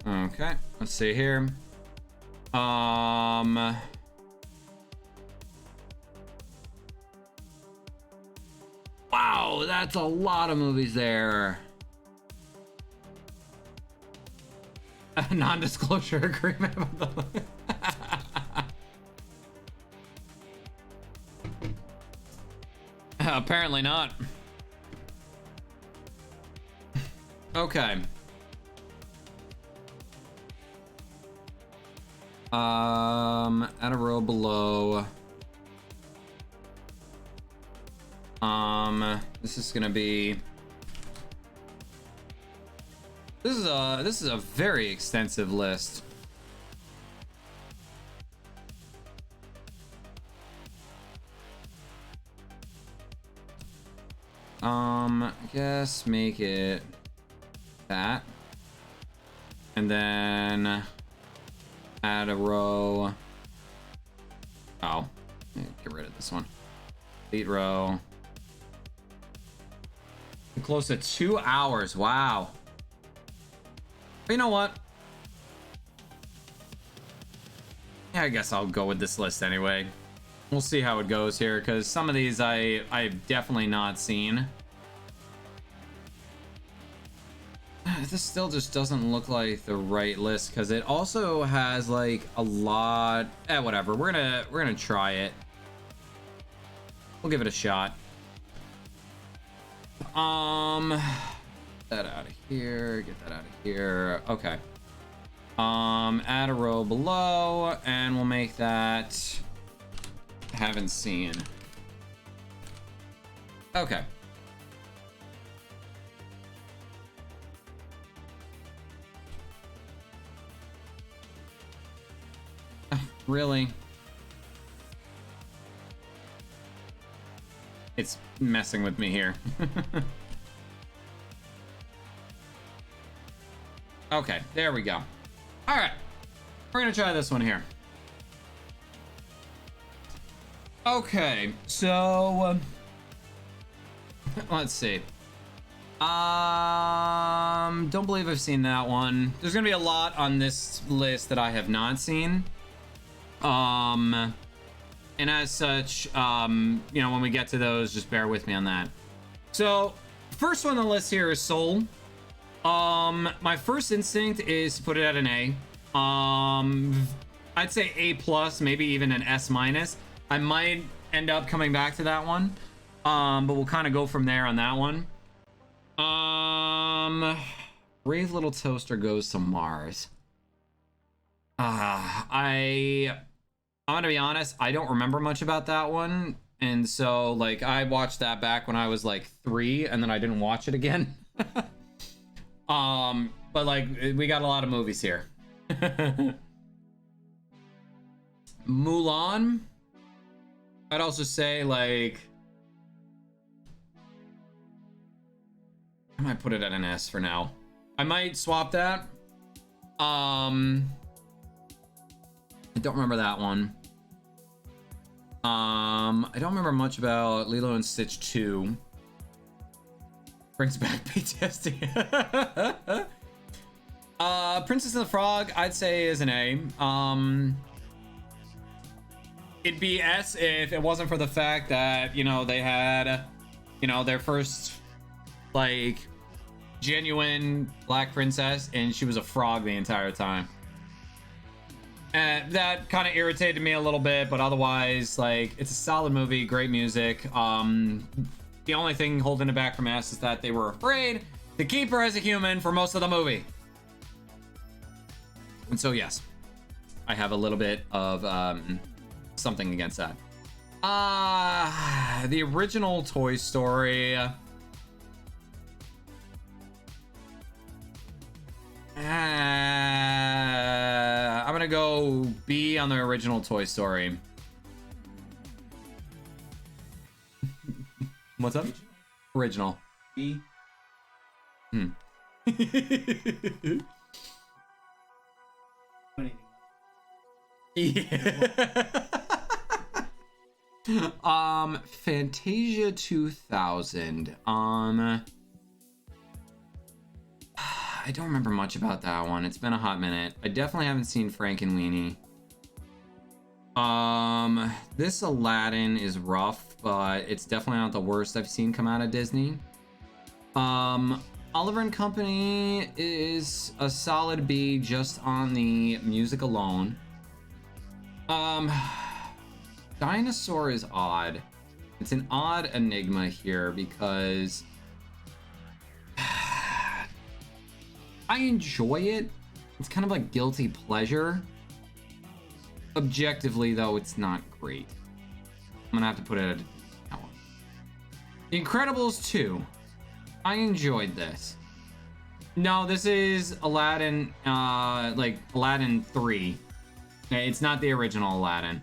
Okay, let's see here. Wow, that's a lot of movies there. A non-disclosure agreement about the apparently not. Okay. At a row below. This is gonna be. This is a very extensive list. I guess make it that. And then add a row. Oh, get rid of this one. Delete row. Close to 2 hours. Wow. But you know what? Yeah, I guess I'll go with this list anyway. We'll see how it goes here, because some of these I've definitely not seen. This still just doesn't look like the right list, because it also has like a lot. Whatever. We're gonna try it. We'll give it a shot. Get that out of here. Get that out of here. Okay. Add a row below, and we'll make that haven't seen. Okay. Really? It's messing with me here. Okay, there we go. All right, we're gonna try this one here. Okay, so let's see. Don't believe I've seen that one. There's gonna be a lot on this list that I have not seen. And as such, you know, when we get to those, just bear with me on that. So, first one on the list here is Soul. My first instinct is to put it at an A. I'd say A plus, maybe even an S minus. I might end up coming back to that one. But we'll kind of go from there on that one. Brave Little Toaster Goes to Mars. I'm gonna be honest, I don't remember much about that one. And so, like, I watched that back when I was like 3, and then I didn't watch it again. But like, we got a lot of movies here. Mulan, I'd also say, like, I might put it at an S for now. I might swap that. I don't remember that one. I don't remember much about Lilo and Stitch 2. Brings back PTSD. Princess and the Frog, I'd say is an A. It'd be S if it wasn't for the fact that, you know, they had, you know, their first, like, genuine black princess, and she was a frog the entire time. And that kind of irritated me a little bit, but otherwise, like, it's a solid movie, great music. The only thing holding it back from us is that they were afraid to keep her as a human for most of the movie. And so, yes, I have a little bit of something against that. The original Toy Story. I'm gonna go B on the original Toy Story. What's up? Original. B. Yeah. Fantasia 2000. I don't remember much about that one. It's been a hot minute. I definitely haven't seen Frankenweenie. This Aladdin is rough, but it's definitely not the worst I've seen come out of Disney. Oliver and Company is a solid B just on the music alone. Dinosaur is odd. It's an odd enigma here because I enjoy it. It's kind of like guilty pleasure. Objectively, though, it's not great. I'm gonna have to put it at that one. The Incredibles 2. I enjoyed this. No, this is Aladdin, like Aladdin 3. It's not the original Aladdin.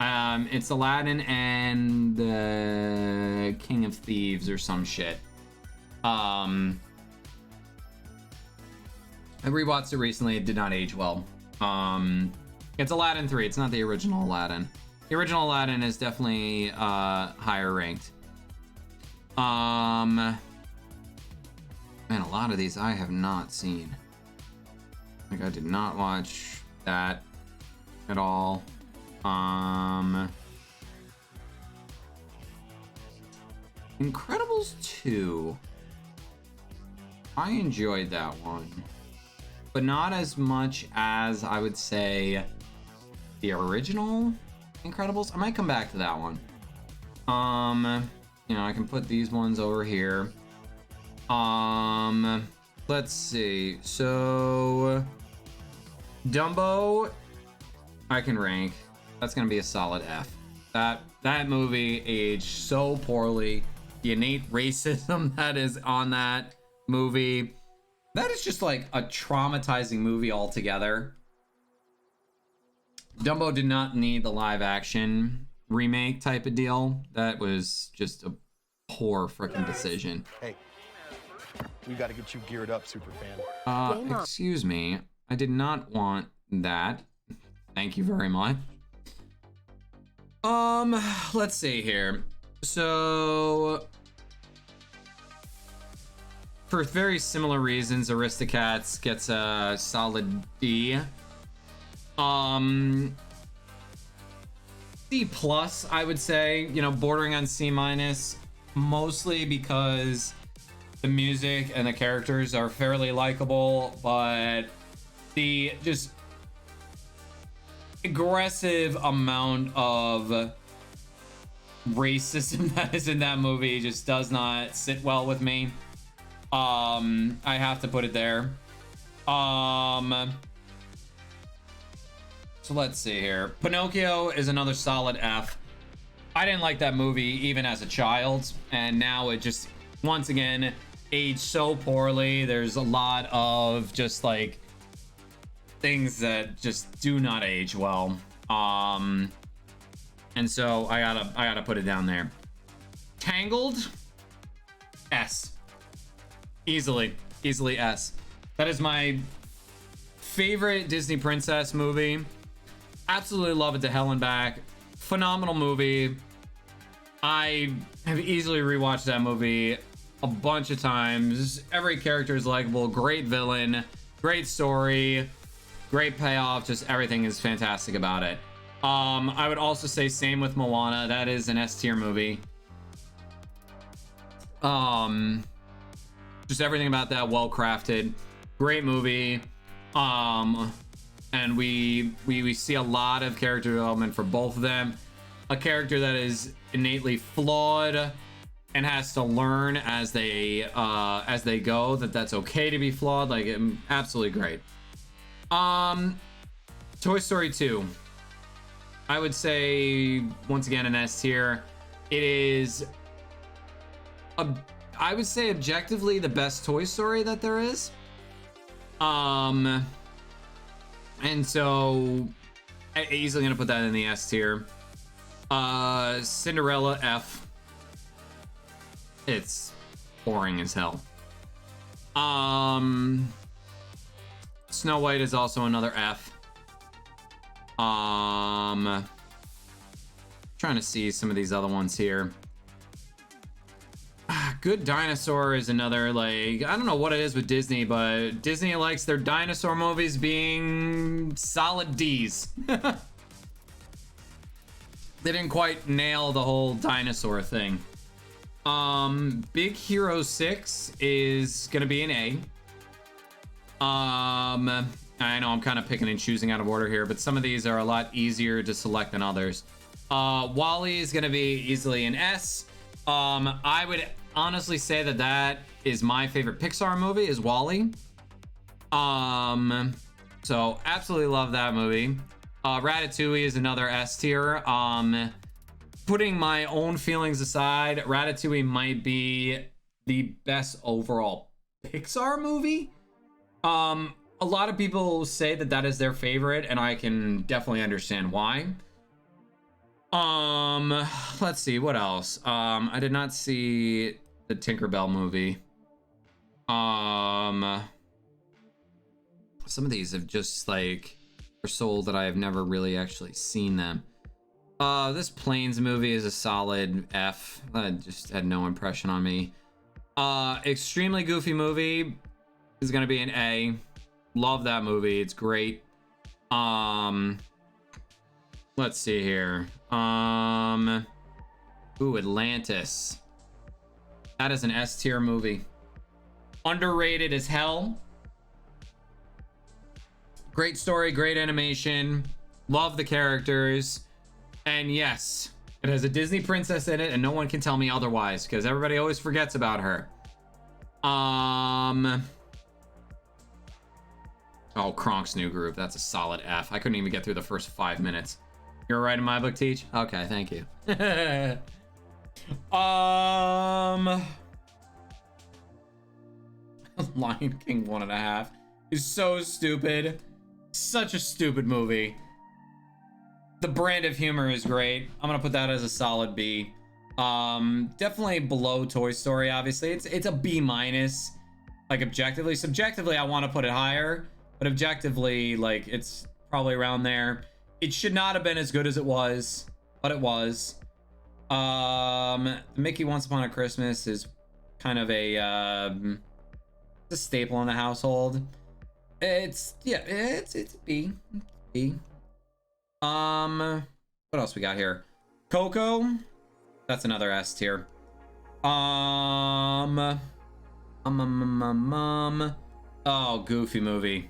It's Aladdin and the King of Thieves or some shit. I rewatched it recently. It did not age well. It's Aladdin 3. It's not the original Aladdin. The original Aladdin is definitely higher ranked. Man, a lot of these I have not seen. Like, I did not watch that at all. Incredibles 2. I enjoyed that one, but not as much as I would say the original Incredibles. I might come back to that one. You know, I can put these ones over here. Let's see. So Dumbo, I can rank. That's gonna be a solid F. That movie aged so poorly. The innate racism that is on that movie, that is just like a traumatizing movie altogether. Dumbo did not need the live action remake type of deal. That was just a poor freaking decision. Hey, we got to get you geared up, super fan. Excuse me. I did not want that. Thank you very much. Let's see here. So, for very similar reasons, Aristocats gets a solid D. C plus, I would say, you know, bordering on C minus, mostly because the music and the characters are fairly likable, but the just aggressive amount of racism that is in that movie just does not sit well with me. I have to put it there. So let's see here. Pinocchio is another solid F. I didn't like that movie even as a child, and now it just, once again, aged so poorly. There's a lot of just like things that just do not age well. And so I gotta put it down there. Tangled, S. Easily S. That is my favorite Disney princess movie. Absolutely love it to hell and back. Phenomenal movie. I have easily rewatched that movie a bunch of times. Every character is likable. Great villain. Great story. Great payoff. Just everything is fantastic about it. I would also say same with Moana. That is an S tier movie. Just everything about that well crafted. Great movie. And we see a lot of character development for both of them. A character that is innately flawed and has to learn as they go that's okay to be flawed. Like, absolutely great. Toy Story 2. I would say once again an S tier. It is I would say objectively the best Toy Story that there is. And so I'm easily gonna put that in the S tier. Cinderella, F. It's boring as hell. Snow White is also another F. Trying to see some of these other ones here. Good Dinosaur is another, like, I don't know what it is with Disney, but Disney likes their dinosaur movies being solid D's. They didn't quite nail the whole dinosaur thing. Big Hero 6 is gonna be an A. I know I'm kind of picking and choosing out of order here, but some of these are a lot easier to select than others. WALL-E is gonna be easily an S. I would honestly say that is my favorite Pixar movie, is WALL-E. So absolutely love that movie. Ratatouille is another S tier. Putting my own feelings aside, Ratatouille might be the best overall Pixar movie. A lot of people say that is their favorite, and I can definitely understand why. Let's see what else. I did not see the Tinkerbell movie. Some of these have just like are sold that I have never really actually seen them. This Planes movie is a solid F. That just had no impression on me. Extremely goofy movie is gonna be an A. Love that movie. It's great. Let's see here. Ooh, Atlantis. That is an S tier movie. Underrated as hell. Great story, great animation. Love the characters. And yes, it has a Disney princess in it, and no one can tell me otherwise because everybody always forgets about her. Oh, Kronk's New Groove. That's a solid F. I couldn't even get through the first 5 minutes. You're right in my book, Teach? Okay, thank you. Lion King 1.5 is so stupid. Such a stupid movie. The brand of humor is great. I'm gonna put that as a solid B. Definitely below Toy Story, obviously. It's a B minus. Like objectively. Subjectively, I want to put it higher. But objectively, like, it's probably around there. It should not have been as good as it was, but it was. Mickey Once Upon a Christmas is kind of a staple in the household. It's a B. B. What else we got here? Coco. That's another S tier. Oh, Goofy movie.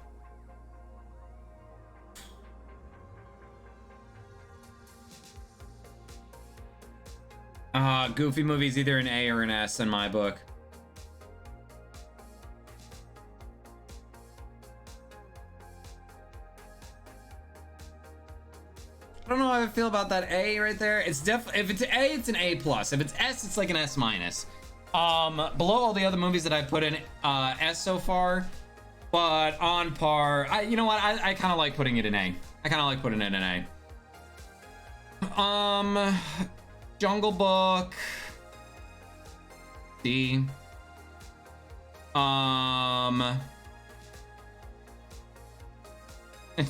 Goofy movie's either an A or an S in my book. I don't know how I feel about that A right there. It's if it's A, it's an A plus. If it's S, it's like an S minus. Below all the other movies that I put in S so far, but on par. You know what? I kind of like putting it in A. I kind of like putting it in A. Jungle Book. D. And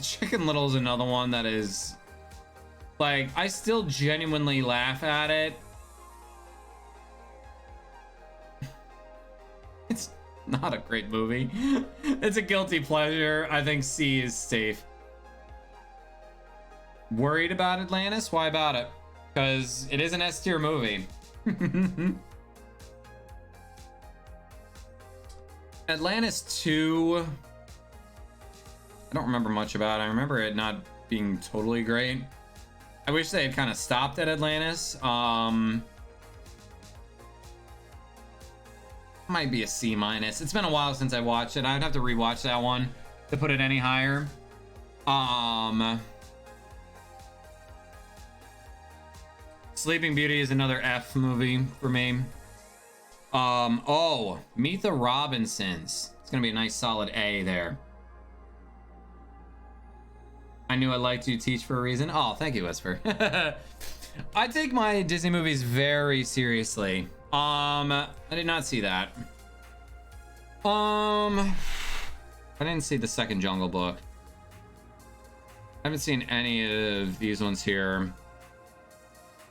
Chicken Little is another one that is like, I still genuinely laugh at it. It's not a great movie. It's a guilty pleasure. I think C is safe. Worried about Atlantis? Why about it? Because it is an S tier movie. Atlantis 2. I don't remember much about it. I remember it not being totally great. I wish they had kind of stopped at Atlantis. Might be a C minus. It's been a while since I watched it. I'd have to rewatch that one to put it any higher. Sleeping Beauty is another F movie for me. Oh, Meet the Robinsons. It's gonna be a nice solid A there. I knew I liked you, Teach, for a reason. Oh, thank you, Whisper. I take my Disney movies very seriously. I did not see that. I didn't see the second Jungle Book. I haven't seen any of these ones here.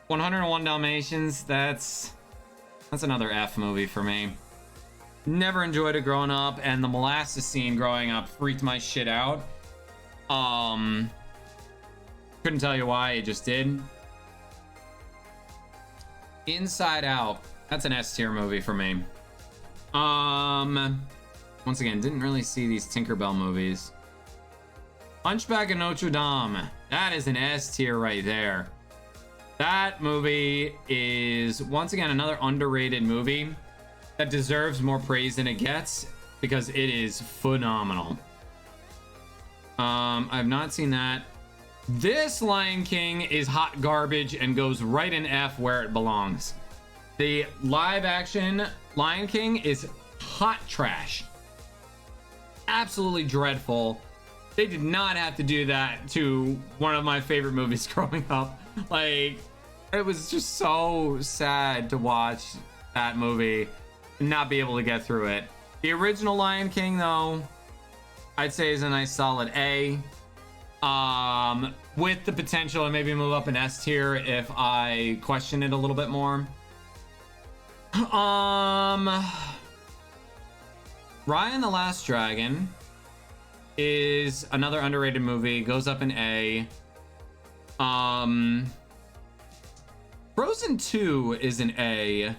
101 Dalmatians, that's another F movie for me. Never enjoyed it growing up, and the molasses scene growing up freaked my shit out. Couldn't tell you why, it just did. Inside Out, that's an S tier movie for me. Once again, didn't really see these Tinkerbell movies. Hunchback of Notre Dame, that is an S tier right there. That movie is, once again, another underrated movie that deserves more praise than it gets because it is phenomenal. I've not seen that. This Lion King is hot garbage and goes right in F where it belongs. The live action Lion King is hot trash. Absolutely dreadful. They did not have to do that to one of my favorite movies growing up. Like, it was just so sad to watch that movie and not be able to get through it. The original Lion King, though, I'd say is a nice solid A. With the potential to maybe move up an S tier if I question it a little bit more. Raya the Last Dragon is another underrated movie, goes up an A. Frozen 2 is an A,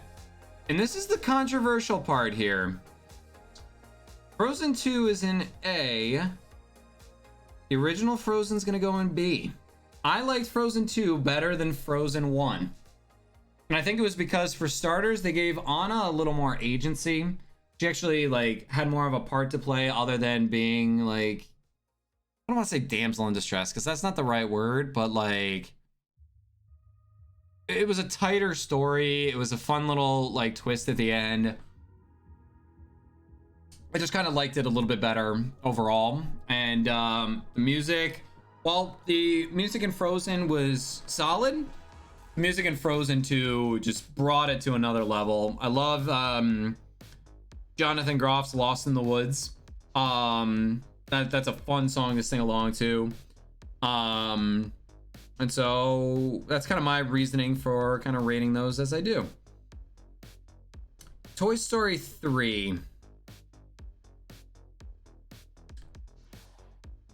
and this is the controversial part here. Frozen 2 is an A. The original Frozen's gonna go in B. I liked Frozen 2 better than Frozen 1. And I think it was because, for starters, they gave Anna a little more agency. She actually, like, had more of a part to play other than being, like, I don't want to say damsel in distress, because that's not the right word, but, like, it was a tighter story. It was a fun little, like, twist at the end. I just kind of liked it a little bit better overall. And the music, while the music in Frozen was solid, the music in Frozen 2 just brought it to another level. I love Jonathan Groff's Lost in the Woods. That's a fun song to sing along to. And so that's kind of my reasoning for kind of rating those as I do. Toy Story 3.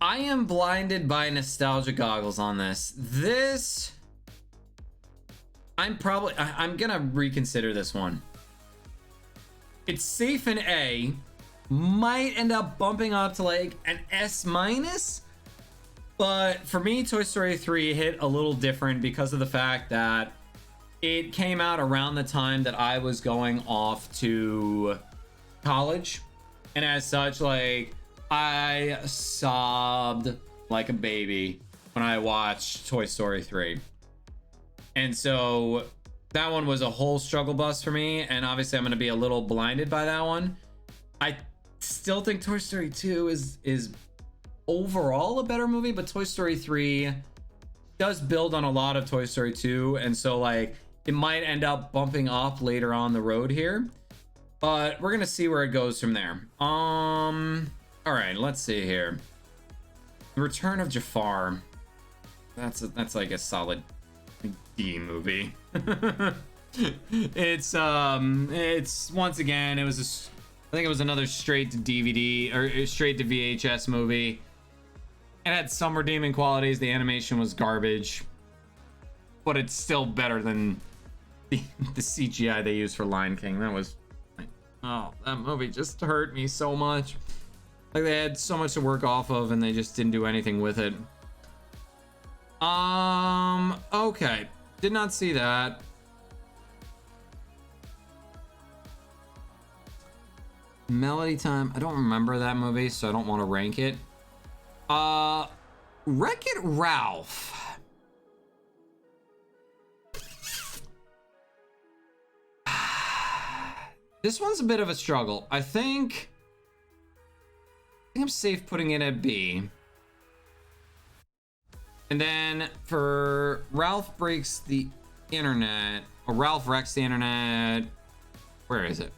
I am blinded by nostalgia goggles on this. I'm gonna reconsider this one. It's safe in A, might end up bumping up to like an S minus, but for me, Toy Story 3 hit a little different because of the fact that it came out around the time that I was going off to college, and as such, like, I sobbed like a baby when I watched Toy Story 3. And so that one was a whole struggle bus for me, and obviously I'm going to be a little blinded by that one. I still think Toy Story 2 is overall a better movie, but Toy Story 3 does build on a lot of Toy Story 2, and so, like, it might end up bumping up later on the road here, but we're going to see where it goes from there. All right, let's see here. Return of Jafar. That's like a solid D movie. It's once again, I think it was another straight to DVD or straight to VHS movie. It had some redeeming qualities. The animation was garbage, but it's still better than the CGI they used for Lion King. That was like, oh, that movie just hurt me so much. Like, they had so much to work off of and they just didn't do anything with it. Okay. Did not see that. Melody Time. I don't remember that movie, so I don't want to rank it. Wreck-It Ralph. This one's a bit of a struggle. I think I'm safe putting it at B. And then for Ralph Breaks the Internet, or Ralph Wrecks the Internet, where is it?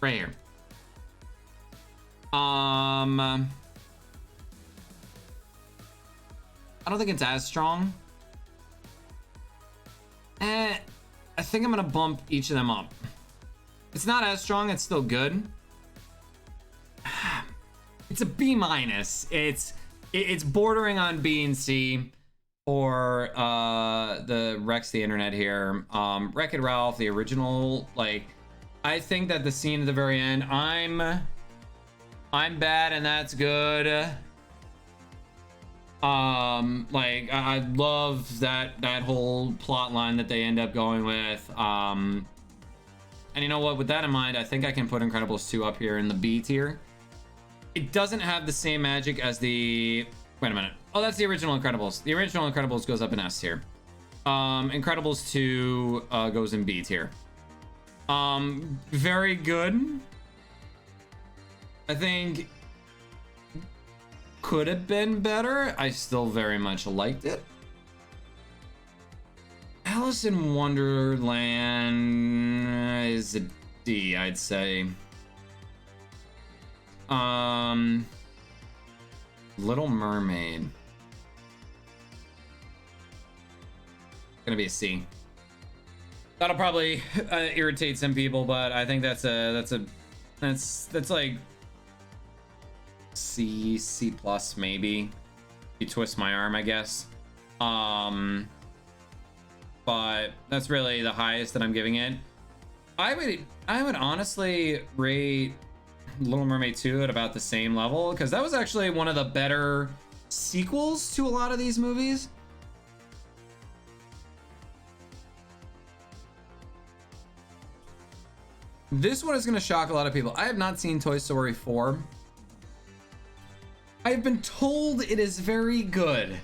Right here. I don't think it's as strong. I think I'm gonna bump each of them up. It's not as strong, it's still good. It's a B minus. It's bordering on B and C for the Rex the Internet here. Wreck-It Ralph, the original, like, I think that the scene at the very end, I'm bad and that's good. Like, I love that whole plot line that they end up going with. And you know what, with that in mind, I think I can put Incredibles 2 up here in the B tier. It doesn't have the same magic as the... Wait a minute. Oh, that's the original Incredibles. The original Incredibles goes up in S tier. Incredibles 2 goes in B tier. Very good. I think could have been better. I still very much liked it. Alice in Wonderland is a D, I'd say. Little Mermaid. Gonna be a C. That'll probably irritate some people, but I think that's like C plus maybe. You twist my arm, I guess. But that's really the highest that I'm giving it. I would honestly rate Little Mermaid 2 at about the same level, because that was actually one of the better sequels to a lot of these movies. This one is going to shock a lot of people. I have not seen Toy Story 4. I have been told it is very good,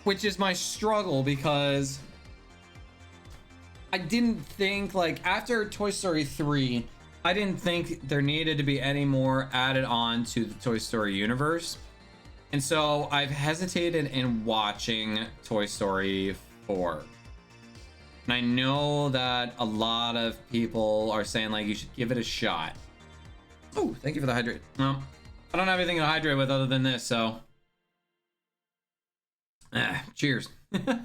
which is my struggle, because I didn't think, like, after Toy Story 3, I didn't think there needed to be any more added on to the Toy Story universe. And so I've hesitated in watching Toy Story 4. And I know that a lot of people are saying, like, you should give it a shot. Oh, thank you for the hydrate. No, I don't have anything to hydrate with other than this, so. Cheers. Yeah.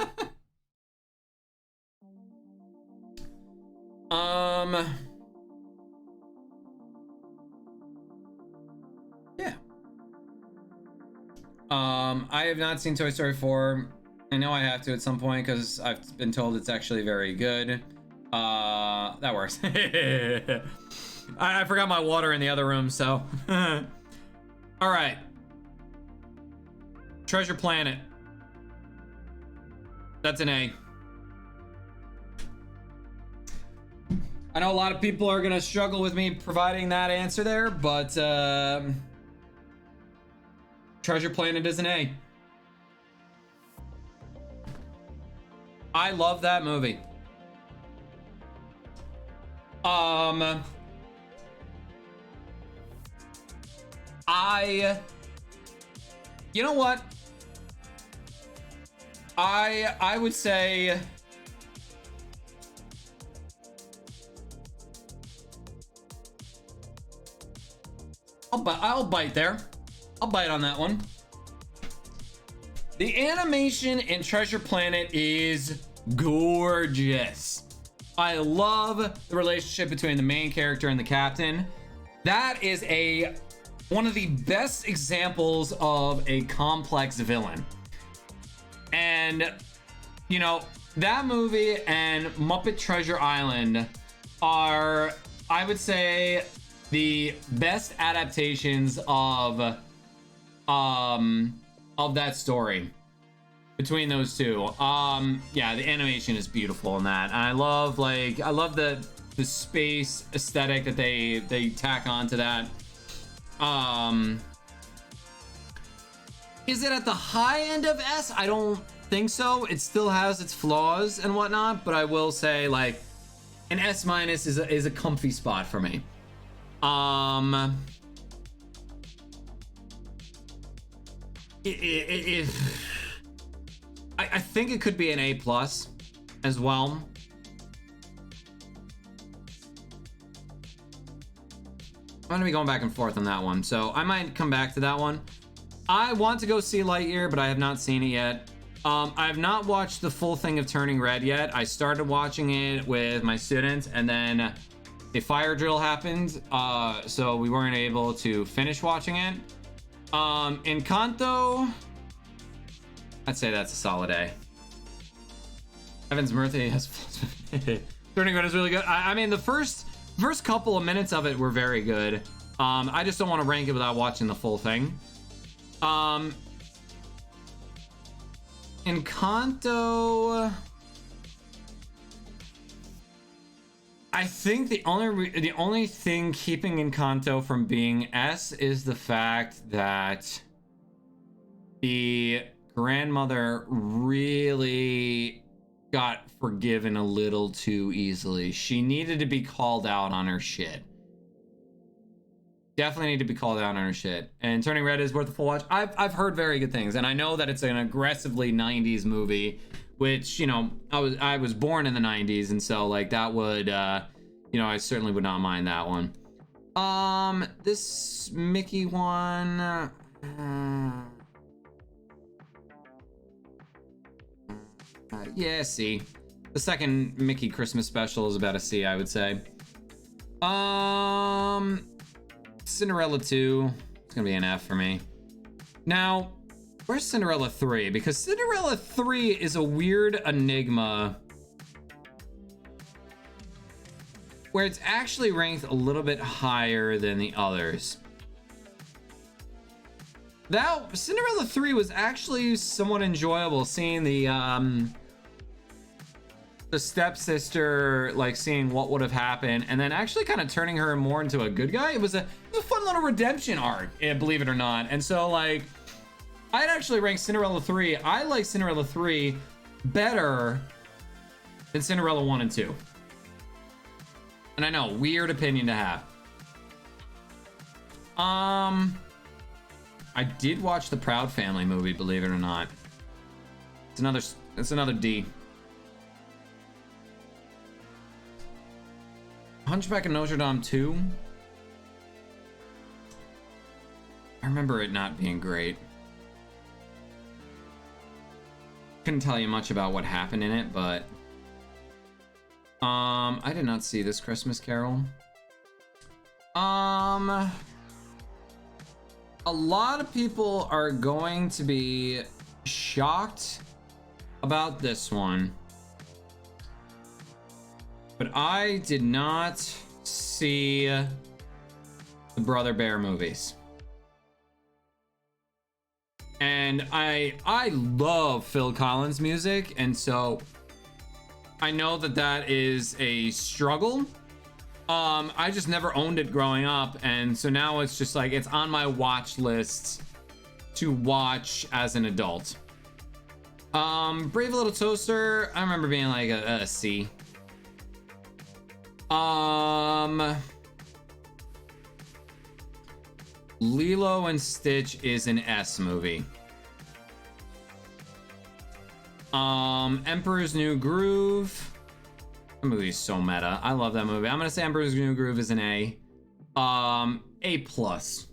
I have not seen Toy Story 4. I know I have to at some point because I've been told it's actually very good. That works. I forgot my water in the other room, so. All right. Treasure Planet. That's an A. I know a lot of people are gonna struggle with me providing that answer there, but Treasure Planet is an A. I love that movie. You know what? I would say I'll bite there. I'll bite on that one. The animation in Treasure Planet is gorgeous. I love the relationship between the main character and the captain. That is one of the best examples of a complex villain. And, you know, that movie and Muppet Treasure Island are, I would say, the best adaptations of that story between those two. Yeah, the animation is beautiful in that. And I love the space aesthetic that they tack onto that. Is it at the high end of S? I don't think so. It still has its flaws and whatnot, but I will say, like, an S minus is a comfy spot for me. I think it could be an A plus as well. I'm gonna be going back and forth on that one, so I might come back to that one. I want to go see Lightyear, but I have not seen it yet. I have not watched the full thing of Turning Red yet. I started watching it with my students, and then a fire drill happened, so we weren't able to finish watching it. Encanto, I'd say that's a solid A. Evan's birthday has Turning Red is really good. I mean, the first couple of minutes of it were very good. I just don't want to rank it without watching the full thing. Encanto, I think the only thing keeping Encanto from being S is the fact that the grandmother really got forgiven a little too easily. She needed to be called out on her shit. Definitely need to be called out on her shit. And Turning Red is worth a full watch. I've heard very good things, and I know that it's an aggressively 90s movie, which, you know, I was born in the 90s, and so like that would you know, I certainly would not mind that one. This Mickey one, yeah, C. The second Mickey Christmas special is about a C, I would say. Cinderella 2, it's gonna be an F for me. Now, where's Cinderella 3? Because Cinderella 3 is a weird enigma where it's actually ranked a little bit higher than the others. That Cinderella 3 was actually somewhat enjoyable, seeing the stepsister, like seeing what would have happened and then actually kind of turning her more into a good guy. It was a fun little redemption arc, believe it or not. And so like, I'd actually rank Cinderella 3. I like Cinderella 3 better than Cinderella 1 and 2. And I know, weird opinion to have. I did watch the Proud Family movie, believe it or not. It's another D. Hunchback of Notre Dame 2. I remember it not being great. Couldn't tell you much about what happened in it, but I did not see this Christmas Carol. A lot of people are going to be shocked about this one, but I did not see the Brother Bear movies. And I love Phil Collins music, and so I know that is a struggle. I just never owned it growing up, and so now it's just like it's on my watch list to watch as an adult. Brave Little Toaster, I remember being like a C. Lilo and Stitch is an S movie. Emperor's New Groove. That movie is so meta. I love that movie. I'm gonna say Emperor's New Groove is an A. A plus.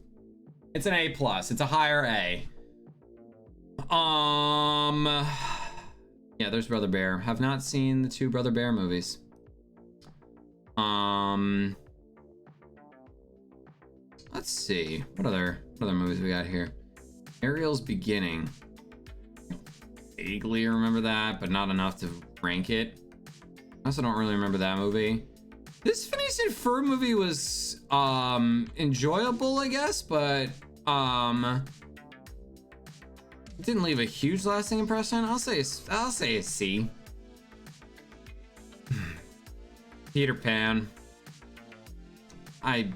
It's an A plus. It's a higher A. Yeah, there's Brother Bear. Have not seen the two Brother Bear movies. Let's see. What other movies we got here? Ariel's Beginning. Vaguely remember that, but not enough to rank it. I also don't really remember that movie. This Phineas and Ferb movie was enjoyable, I guess, but didn't leave a huge lasting impression. I'll say a C. Peter Pan. I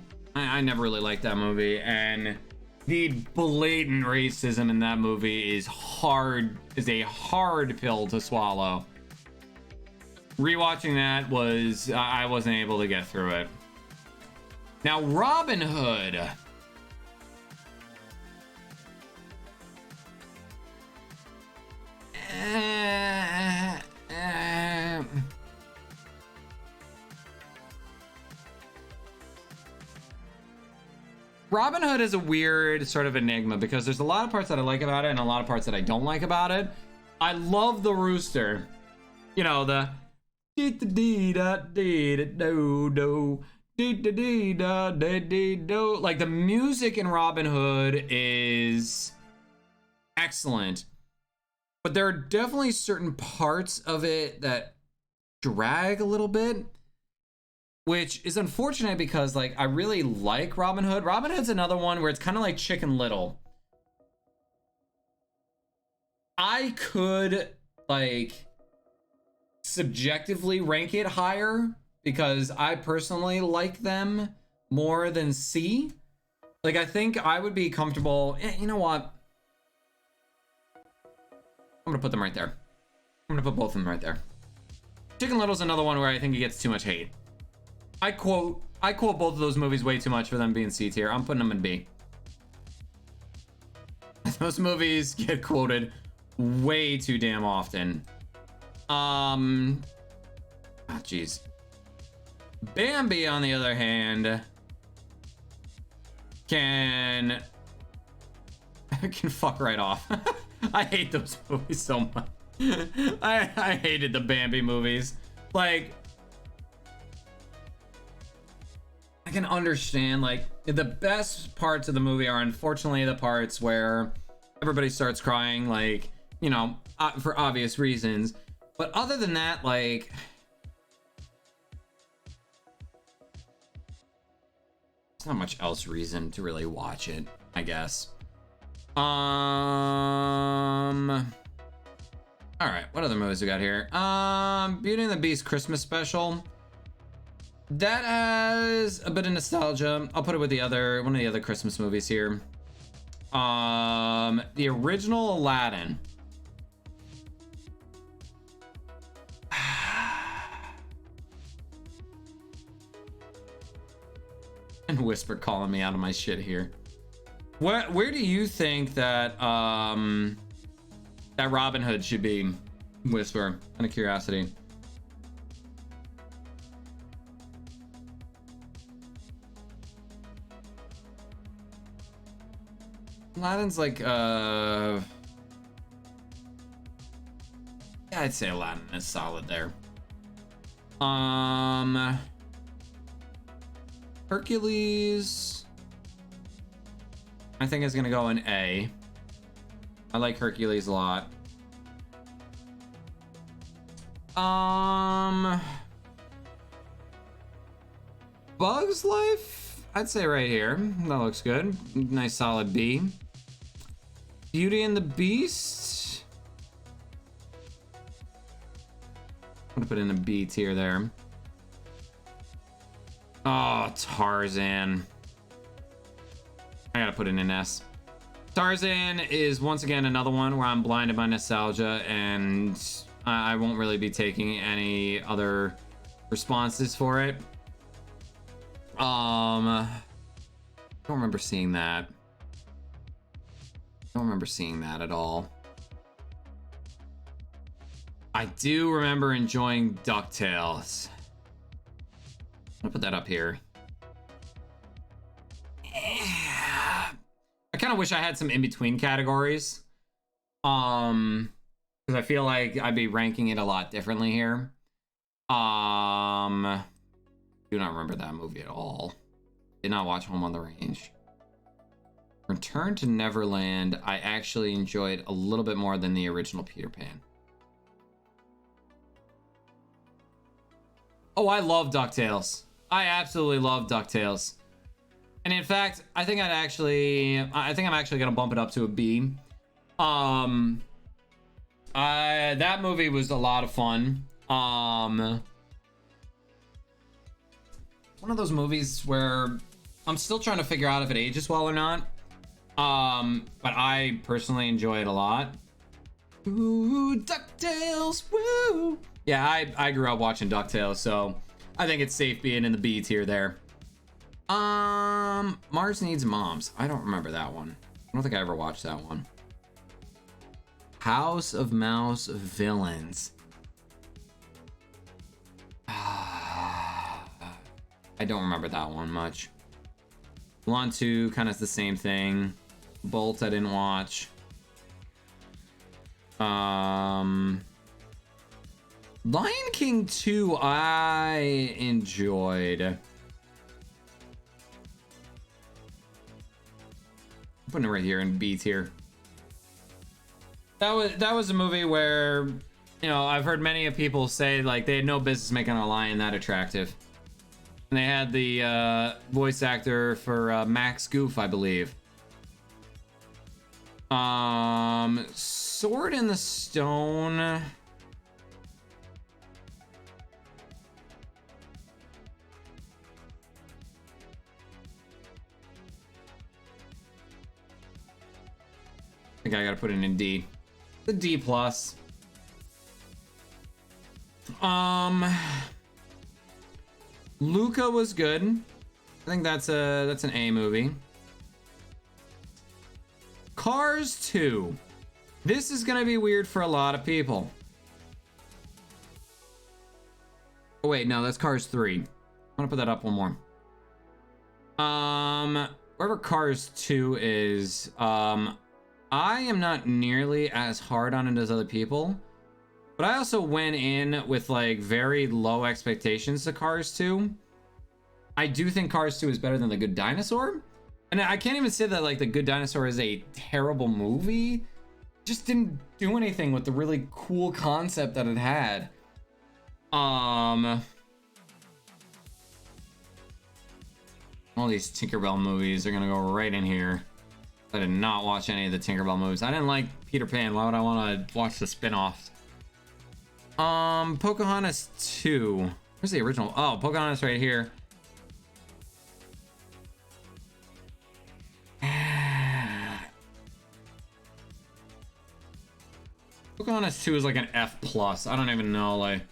never really liked that movie, and the blatant racism in that movie is a hard pill to swallow. Rewatching that was I wasn't able to get through it. Now Robin Hood. Robin Hood is a weird sort of enigma because there's a lot of parts that I like about it and a lot of parts that I don't like about it. I love the rooster. You know, the like the music in Robin Hood is excellent, but there are definitely certain parts of it that drag a little bit, which is unfortunate because like I really like Robin Hood. Robin Hood's another one where it's kind of like Chicken Little. I could like subjectively rank it higher because I personally like them more than C. Like I think I would be comfortable. You know what? I'm gonna put them right there. I'm gonna put both of them right there. Chicken Little's another one where I think he gets too much hate. I quote, I quote both of those movies way too much for them being C tier. I'm putting them in B. Those movies get quoted way too damn often. Jeez. Bambi, on the other hand, can fuck right off. I hate those movies so much. I hated the Bambi movies. Like, I can understand, like, the best parts of the movie are unfortunately the parts where everybody starts crying, like, you know, for obvious reasons. But other than that, like, there's not much else reason to really watch it, I guess. All right, what other movies we got here? Beauty and the Beast Christmas special. That has a bit of nostalgia. I'll put it with one of the other Christmas movies here. The original Aladdin. And Whisper calling me out of my shit here. Where do you think that that Robin Hood should be, Whisper? Out of curiosity. Aladdin's like yeah, I'd say Aladdin is solid there. Hercules, I think is gonna go in A. I like Hercules a lot. Bug's Life, I'd say right here. That looks good. Nice solid B. Beauty and the Beast, I'm gonna put in a B tier there. Oh, Tarzan, I gotta put in an S. Tarzan is once again another one where I'm blinded by nostalgia, and I won't really be taking any other responses for it. I don't remember seeing that. I don't remember seeing that at all. I do remember enjoying DuckTales. I'm gonna put that up here. Yeah. I kind of wish I had some in-between categories. Because I feel like I'd be ranking it a lot differently here. Do not remember that movie at all. Did not watch Home on the Range. Return to Neverland, I actually enjoyed a little bit more than the original Peter Pan. Oh, I love DuckTales. I absolutely love DuckTales. And in fact, I think I'm actually gonna bump it up to a B. That movie was a lot of fun. One of those movies where I'm still trying to figure out if it ages well or not. But I personally enjoy it a lot. Ooh, DuckTales, woo! Yeah, I grew up watching DuckTales, so I think it's safe being in the B tier there. Mars Needs Moms. I don't remember that one. I don't think I ever watched that one. House of Mouse Villains. I don't remember that one much. Mulan 2 kind of the same thing. Bolt I didn't watch. Lion King 2 I enjoyed. I'm putting it right here in B tier. That was a movie where, you know, I've heard many of people say like they had no business making a lion that attractive. And they had the voice actor for Max Goof, I believe. Sword in the Stone. I think I gotta put it in D. The D plus. Luca was good. I think that's an A movie. Cars 2. This is gonna be weird for a lot of people. Oh wait, no, that's Cars 3. I'm gonna put that up one more. Wherever Cars 2 is, I am not nearly as hard on it as other people, but I also went in with like very low expectations to Cars 2. I do think Cars 2 is better than The Good Dinosaur, and I can't even say that like The Good Dinosaur is a terrible movie. It just didn't do anything with the really cool concept that it had. All these Tinkerbell movies are gonna go right in here. I did not watch any of the Tinkerbell movies. I didn't like Peter Pan. Why would I want to watch the spin-offs? Pocahontas 2. Where's the original? Oh, Pocahontas right here. Pocahontas 2 is like an F+. I don't even know, like.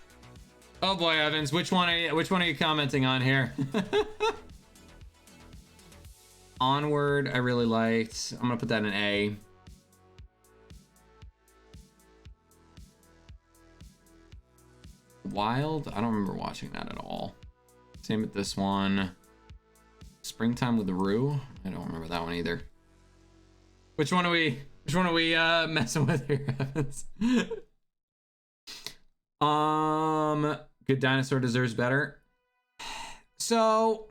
Oh boy, Evans, which one are you commenting on here? Onward, I really liked. I'm gonna put that in A. Wild, I don't remember watching that at all. Same with this one. Springtime with the Roo, I don't remember that one either. Which one are we messing with here, Evans? Good Dinosaur deserves better. So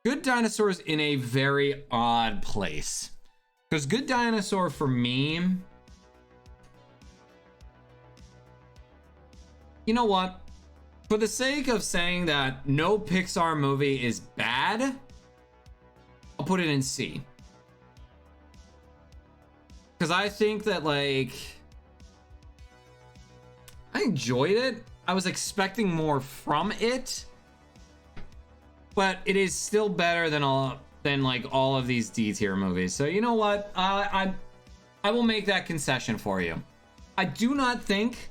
Good Dinosaur is in a very odd place, because Good Dinosaur for me, you know what? For the sake of saying that no Pixar movie is bad, I'll put it in C. Because I think that, like, I enjoyed it. I was expecting more from it, but it is still better than all of these D tier movies. So you know what? I will make that concession for you. I do not think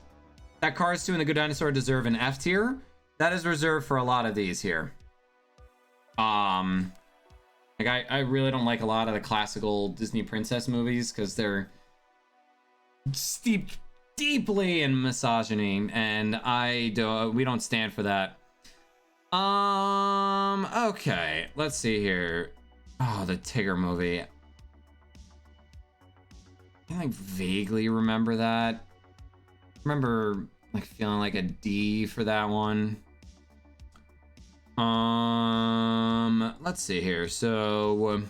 that Cars 2 and The Good Dinosaur deserve an F tier. That is reserved for a lot of these here. Like I really don't like a lot of the classical Disney princess movies because they're steeped deeply in misogyny, and we don't stand for that. Okay, let's see here. Oh, the Tigger movie. I like vaguely remember that. Remember like feeling like a D for that one. Let's see here. So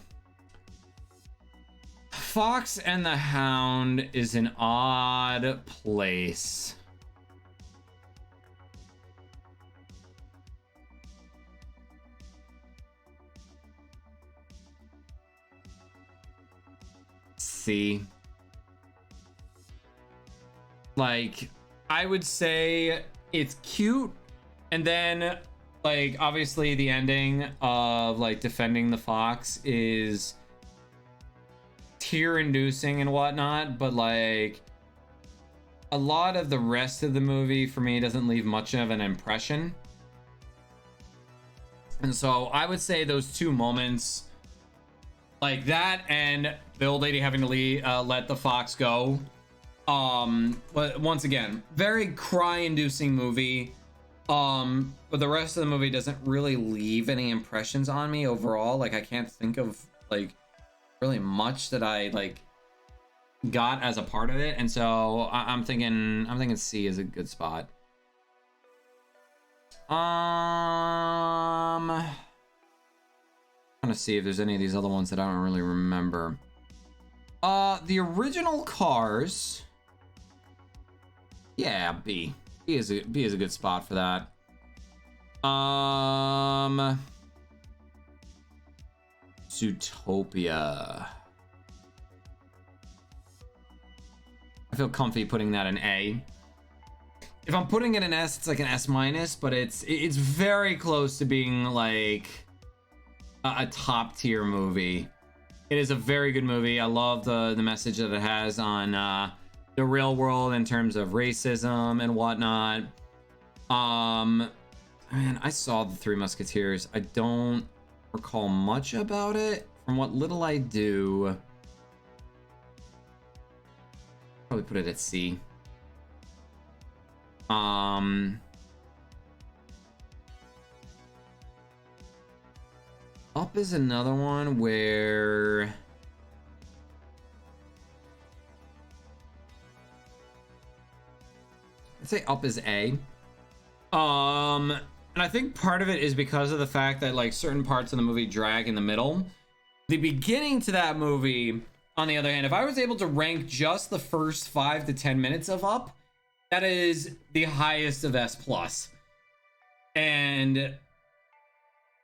Fox and the Hound is an odd place. See, like, I would say it's cute, and then like obviously the ending of like defending the fox is tear inducing and whatnot, but like a lot of the rest of the movie for me doesn't leave much of an impression. And so I would say those two moments, like that and the old lady having to let the fox go, but once again, very cry-inducing movie. But the rest of the movie doesn't really leave any impressions on me overall. Like I can't think of like really much that I like got as a part of it, and so I'm thinking C is a good spot. Trying to see if there's any of these other ones that I don't really remember. The original Cars. Yeah, B. B is a good spot for that. Zootopia. I feel comfy putting that in A. If I'm putting it in S, it's like an S minus, but it's very close to being like a top tier movie. It is a very good movie. I love the message that it has on the real world in terms of racism and whatnot. Man, I saw The Three Musketeers. I don't recall much about it. From what little I do, probably put it at C. Up is another one where I'd say Up is A. And I think part of it is because of the fact that like certain parts of the movie drag in the middle. The beginning to that movie, on the other hand, if I was able to rank just the first 5 to 10 minutes of Up, that is the highest of S plus. And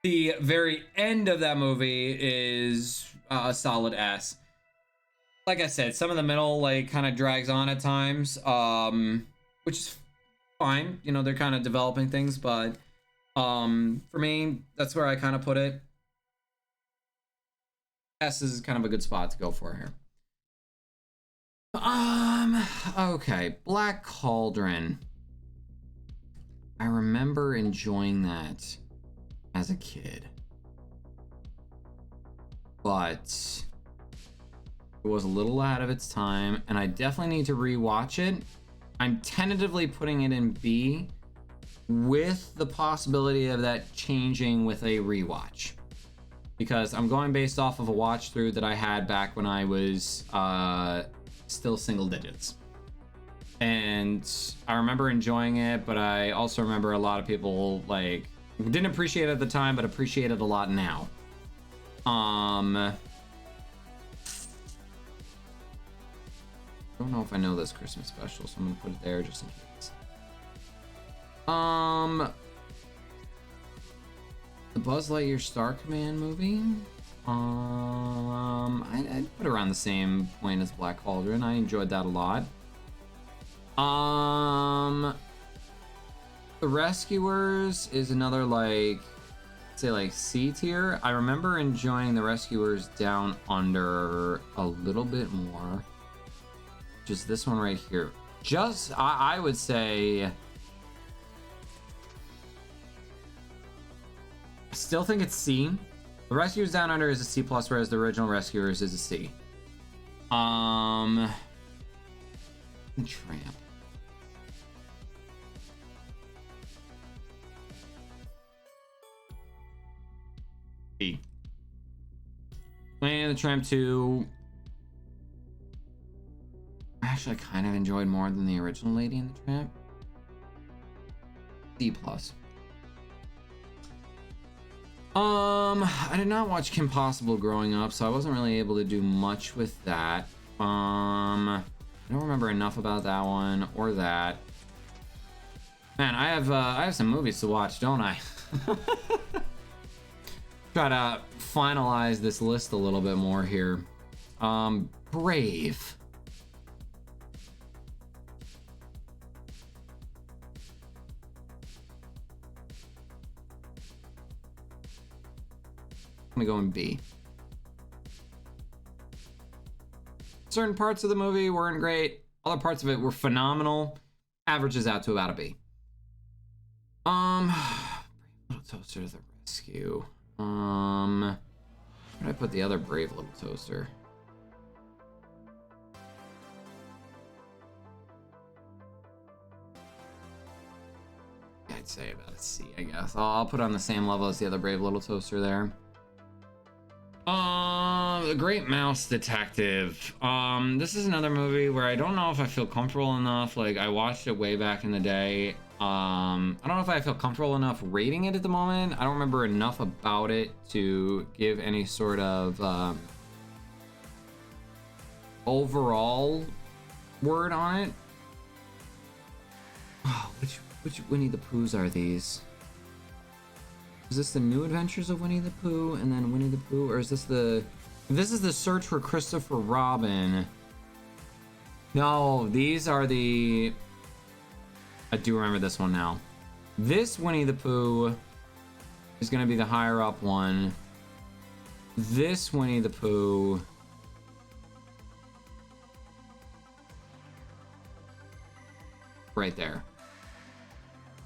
the very end of that movie is a solid S. Like I said, some of the middle like kind of drags on at times, which is fine. You know, they're kind of developing things, but for me, that's where I kind of put it. S is kind of a good spot to go for here. Okay, Black Cauldron. I remember enjoying that as a kid, but it was a little ahead of its time, and I definitely need to rewatch it. I'm tentatively putting it in B, with the possibility of that changing with a rewatch, because I'm going based off of a watch through that I had back when I was still single digits. And I remember enjoying it, but I also remember a lot of people like didn't appreciate it at the time, but appreciate it a lot now. Don't know if I know this Christmas special, so I'm gonna put it there just in case. The Buzz Lightyear Star Command movie. I'd put it around the same point as Black Cauldron. I enjoyed that a lot. The Rescuers is another like, say like C tier. I remember enjoying The Rescuers Down Under a little bit more. Just this one right here. Just I would say, I still think it's C. The Rescuers Down Under is a C plus, whereas the original Rescuers is a C. The Tramp. B. Lady and the Tramp 2. Actually, I kind of enjoyed more than the original Lady and the Tramp. D plus. I did not watch Kim Possible growing up, so I wasn't really able to do much with that. I don't remember enough about that one or that. Man, I have some movies to watch, don't I? Try to finalize this list a little bit more here. Brave. I'm gonna go in B. Certain parts of the movie weren't great. Other parts of it were phenomenal. Averages out to about a B. Little Toaster to the rescue. Where did I put the other Brave Little Toaster? I'd say about a C, I guess. I'll put it on the same level as the other Brave Little Toaster there. The Great Mouse Detective. This is another movie where I don't know if I feel comfortable enough. Like, I watched it way back in the day. I don't know if I feel comfortable enough rating it at the moment. I don't remember enough about it to give any sort of overall word on it. Oh, which Winnie the Poohs are these? Is this the New Adventures of Winnie the Pooh and then Winnie the Pooh? Or is this the... This is the Search for Christopher Robin. No, these are the... I do remember this one now. This Winnie the Pooh is going to be the higher up one. This Winnie the Pooh... right there.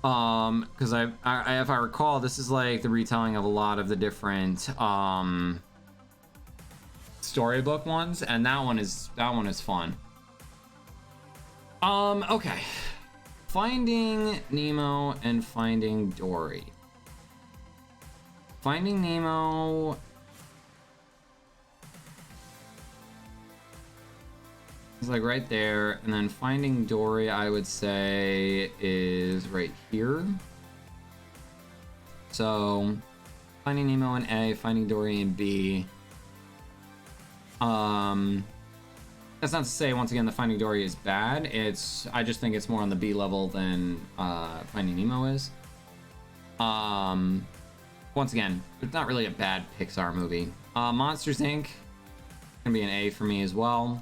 Because if I recall, this is like the retelling of a lot of the different storybook ones, and that one is fun. Okay. Finding Nemo and Finding Dory. Finding Nemo is like right there, and then Finding Dory, I would say, is right here. So, Finding Nemo in A, Finding Dory in B. That's not to say, once again, the Finding Dory is bad. I just think it's more on the B level than Finding Nemo is. Once again, it's not really a bad Pixar movie. Monsters Inc. gonna be an A for me as well.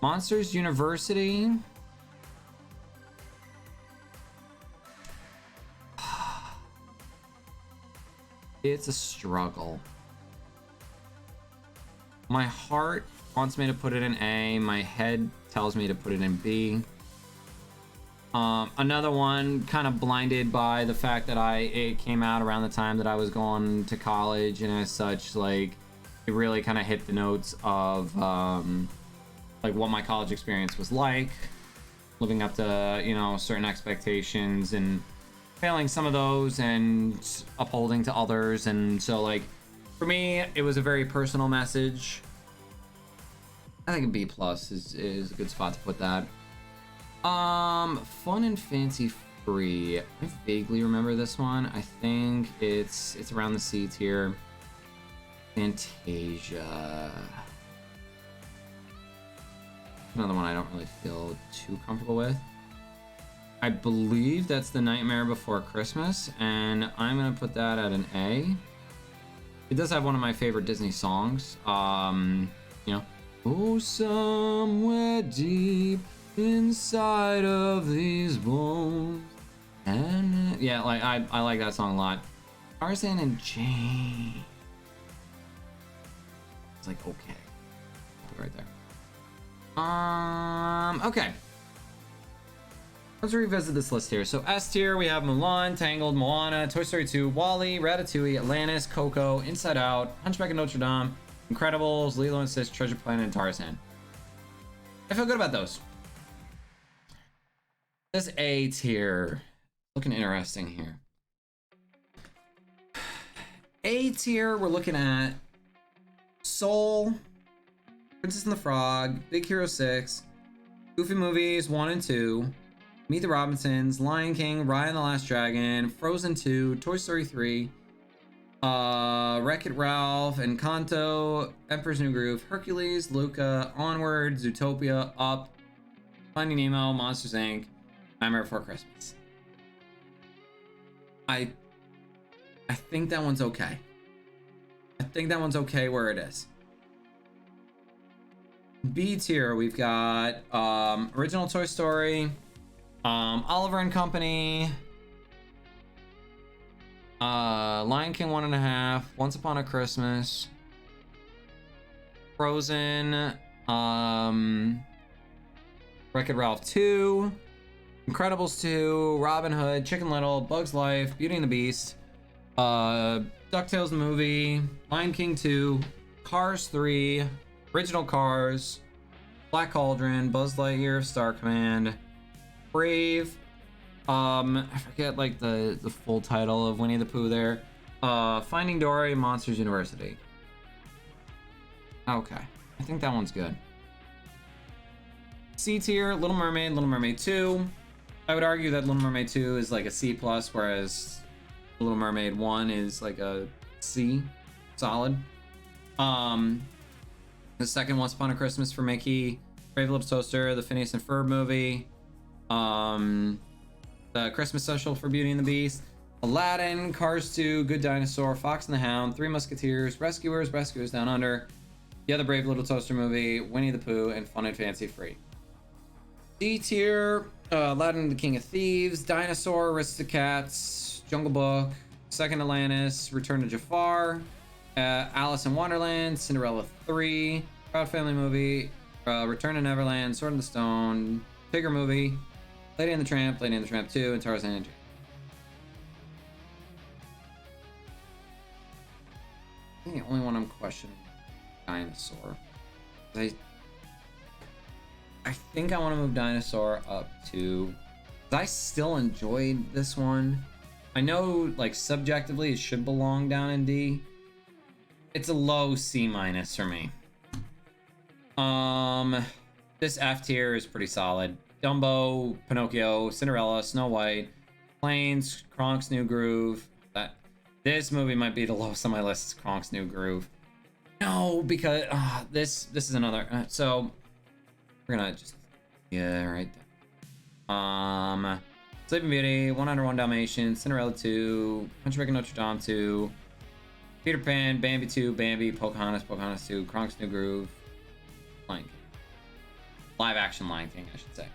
Monsters University. It's a struggle. My heart wants me to put it in A. My head tells me to put it in B. Another one, kind of blinded by the fact that it came out around the time that I was going to college, and as such, like, it really kind of hit the notes of like what my college experience was like, living up to, you know, certain expectations and failing some of those and upholding to others. And so, like, for me, it was a very personal message. I think a B plus is a good spot to put that. Fun and Fancy Free. I vaguely remember this one. I think it's around the C tier. Fantasia. Another one I don't really feel too comfortable with. I believe that's The Nightmare Before Christmas, and I'm gonna put that at an A. It does have one of my favorite Disney songs. You know, oh, somewhere deep inside of these bones. And yeah, like I like that song a lot. Tarzan and Jane. It's like, okay, put it right there. Okay. Let's revisit this list here. So S tier, we have Mulan, Tangled, Moana, Toy Story 2, WALL-E, Ratatouille, Atlantis, Coco, Inside Out, Hunchback of Notre Dame, Incredibles, Lilo and Stitch, Treasure Planet, and Tarzan. I feel good about those. This A tier, looking interesting here. A tier, we're looking at Soul, Princess and the Frog, Big Hero 6, Goofy Movies 1 and 2, Meet the Robinsons, Lion King, Raya and the Last Dragon, Frozen 2, Toy Story 3, Wreck-It Ralph, Encanto, Emperor's New Groove, Hercules, Luca, Onward, Zootopia, Up, Finding Nemo, Monsters Inc., Nightmare Before Christmas. I think that one's okay. I think that one's okay where it is. B tier, we've got original Toy Story, Oliver and Company, Lion King 1.5, Once Upon a Christmas, Frozen, Wreck-It Ralph 2, Incredibles 2, Robin Hood, Chicken Little, Bugs Life, Beauty and the Beast, DuckTales movie, Lion King 2, Cars 3, Original Cars, Black Cauldron, Buzz Lightyear, Star Command, Brave, I forget like the full title of Winnie the Pooh there, Finding Dory, Monsters University. Okay, I think that one's good. C tier, Little Mermaid, Little Mermaid 2. I would argue that Little Mermaid 2 is like a C plus, whereas Little Mermaid 1 is like a C, solid. The second Once Upon a Christmas for Mickey, Brave Little Toaster, the Phineas and Ferb movie, the Christmas special for Beauty and the Beast, Aladdin, Cars 2, Good Dinosaur, Fox and the Hound, Three Musketeers, Rescuers Down Under, the other Brave Little Toaster movie, Winnie the Pooh, and Fun and Fancy Free. D tier, Aladdin and the King of Thieves, Dinosaur, Aristocats, Jungle Book, Second Atlantis, Return to Jafar, Alice in Wonderland, Cinderella 3, Proud Family movie, Return to Neverland, Sword in the Stone, Tigger movie, Lady and the Tramp 2, and Tarzan and Jane. think the only one I'm questioning is Dinosaur. I think I want to move Dinosaur up to... I still enjoyed this one. I know, like, subjectively it should belong down in D. It's a low C- for me. This F tier is pretty solid. Dumbo, Pinocchio, Cinderella, Snow White, Planes, Kronk's New Groove. This movie might be the lowest on my list. Is Kronk's New Groove. No, because this is another. So we're gonna just right there. Sleeping Beauty, 101 Dalmatians, Cinderella 2, Hunchback of Notre Dame 2, Peter Pan, Bambi 2, Bambi, Pocahontas 2, Kronk's New Groove, Lion King. Live action Lion King, I should say.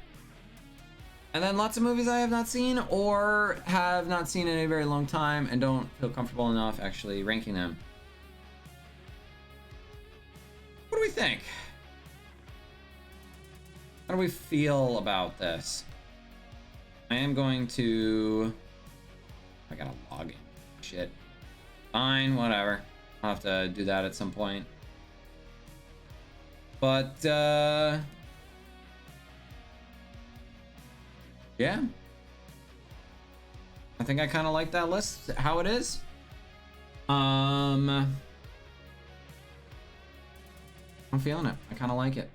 And then lots of movies I have not seen or have not seen in a very long time and don't feel comfortable enough actually ranking them. What do we think? How do we feel about this? I am going to... I gotta log in. Shit. Fine, whatever. I'll have to do that at some point. But, yeah. I think I kind of like that list, how it is. I'm feeling it. I kind of like it.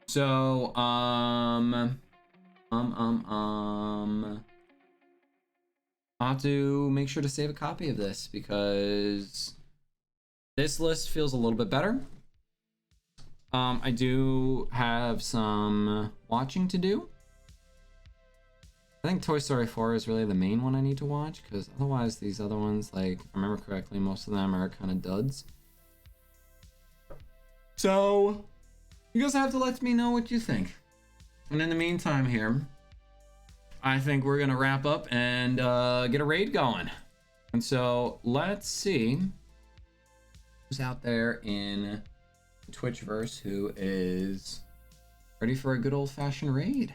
So, I'll have to make sure to save a copy of this because this list feels a little bit better. I do have some watching to do. I think Toy Story 4 is really the main one I need to watch because otherwise these other ones, like, if I remember correctly, most of them are kind of duds. So, you guys have to let me know what you think. And in the meantime here, I think we're going to wrap up and get a raid going. And so, let's see who's out there in the Twitchverse who is ready for a good old-fashioned raid.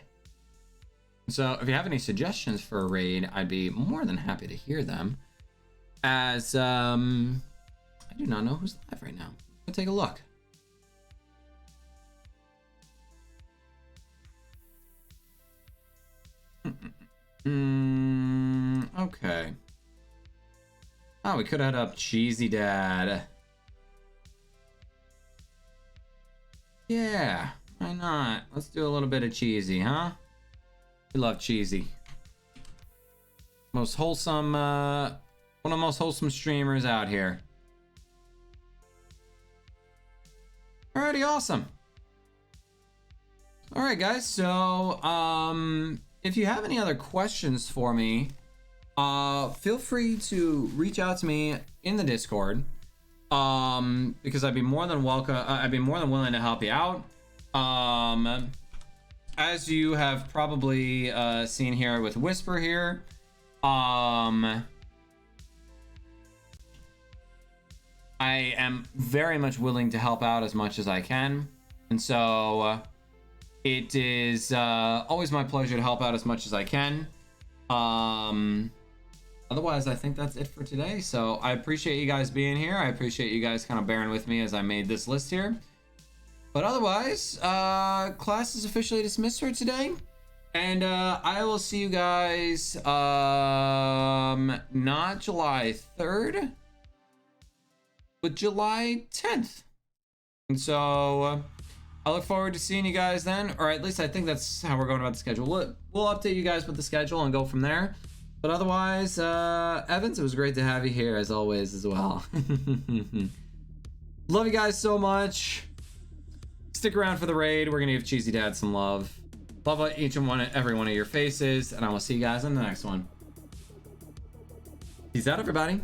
So if you have any suggestions for a raid, I'd be more than happy to hear them. As I do not know who's live right now. Let's take a look. Okay. Oh, we could add up Cheesy Dad. Yeah, why not? Let's do a little bit of cheesy, huh? We love cheesy. Most wholesome, one of the most wholesome streamers out here. Alrighty, awesome. Alright guys, so if you have any other questions for me, feel free to reach out to me in the Discord. Because I'd be more than welcome, I'd be more than willing to help you out. As you have probably seen here with Whisper here, I am very much willing to help out as much as I can. And so it is always my pleasure to help out as much as I can. Otherwise, I think that's it for today. So I appreciate you guys being here. I appreciate you guys kind of bearing with me as I made this list here. But otherwise, class is officially dismissed for today. And I will see you guys not July 3rd, but July 10th. And so I look forward to seeing you guys then, or at least I think that's how we're going about the schedule. We'll update you guys with the schedule and go from there. But otherwise, Evans, it was great to have you here as always as well. Love you guys so much. Stick around for the raid. We're gonna give Cheesy Dad some love. Love each and every one of your faces, and I will see you guys in the next one. Peace out, everybody.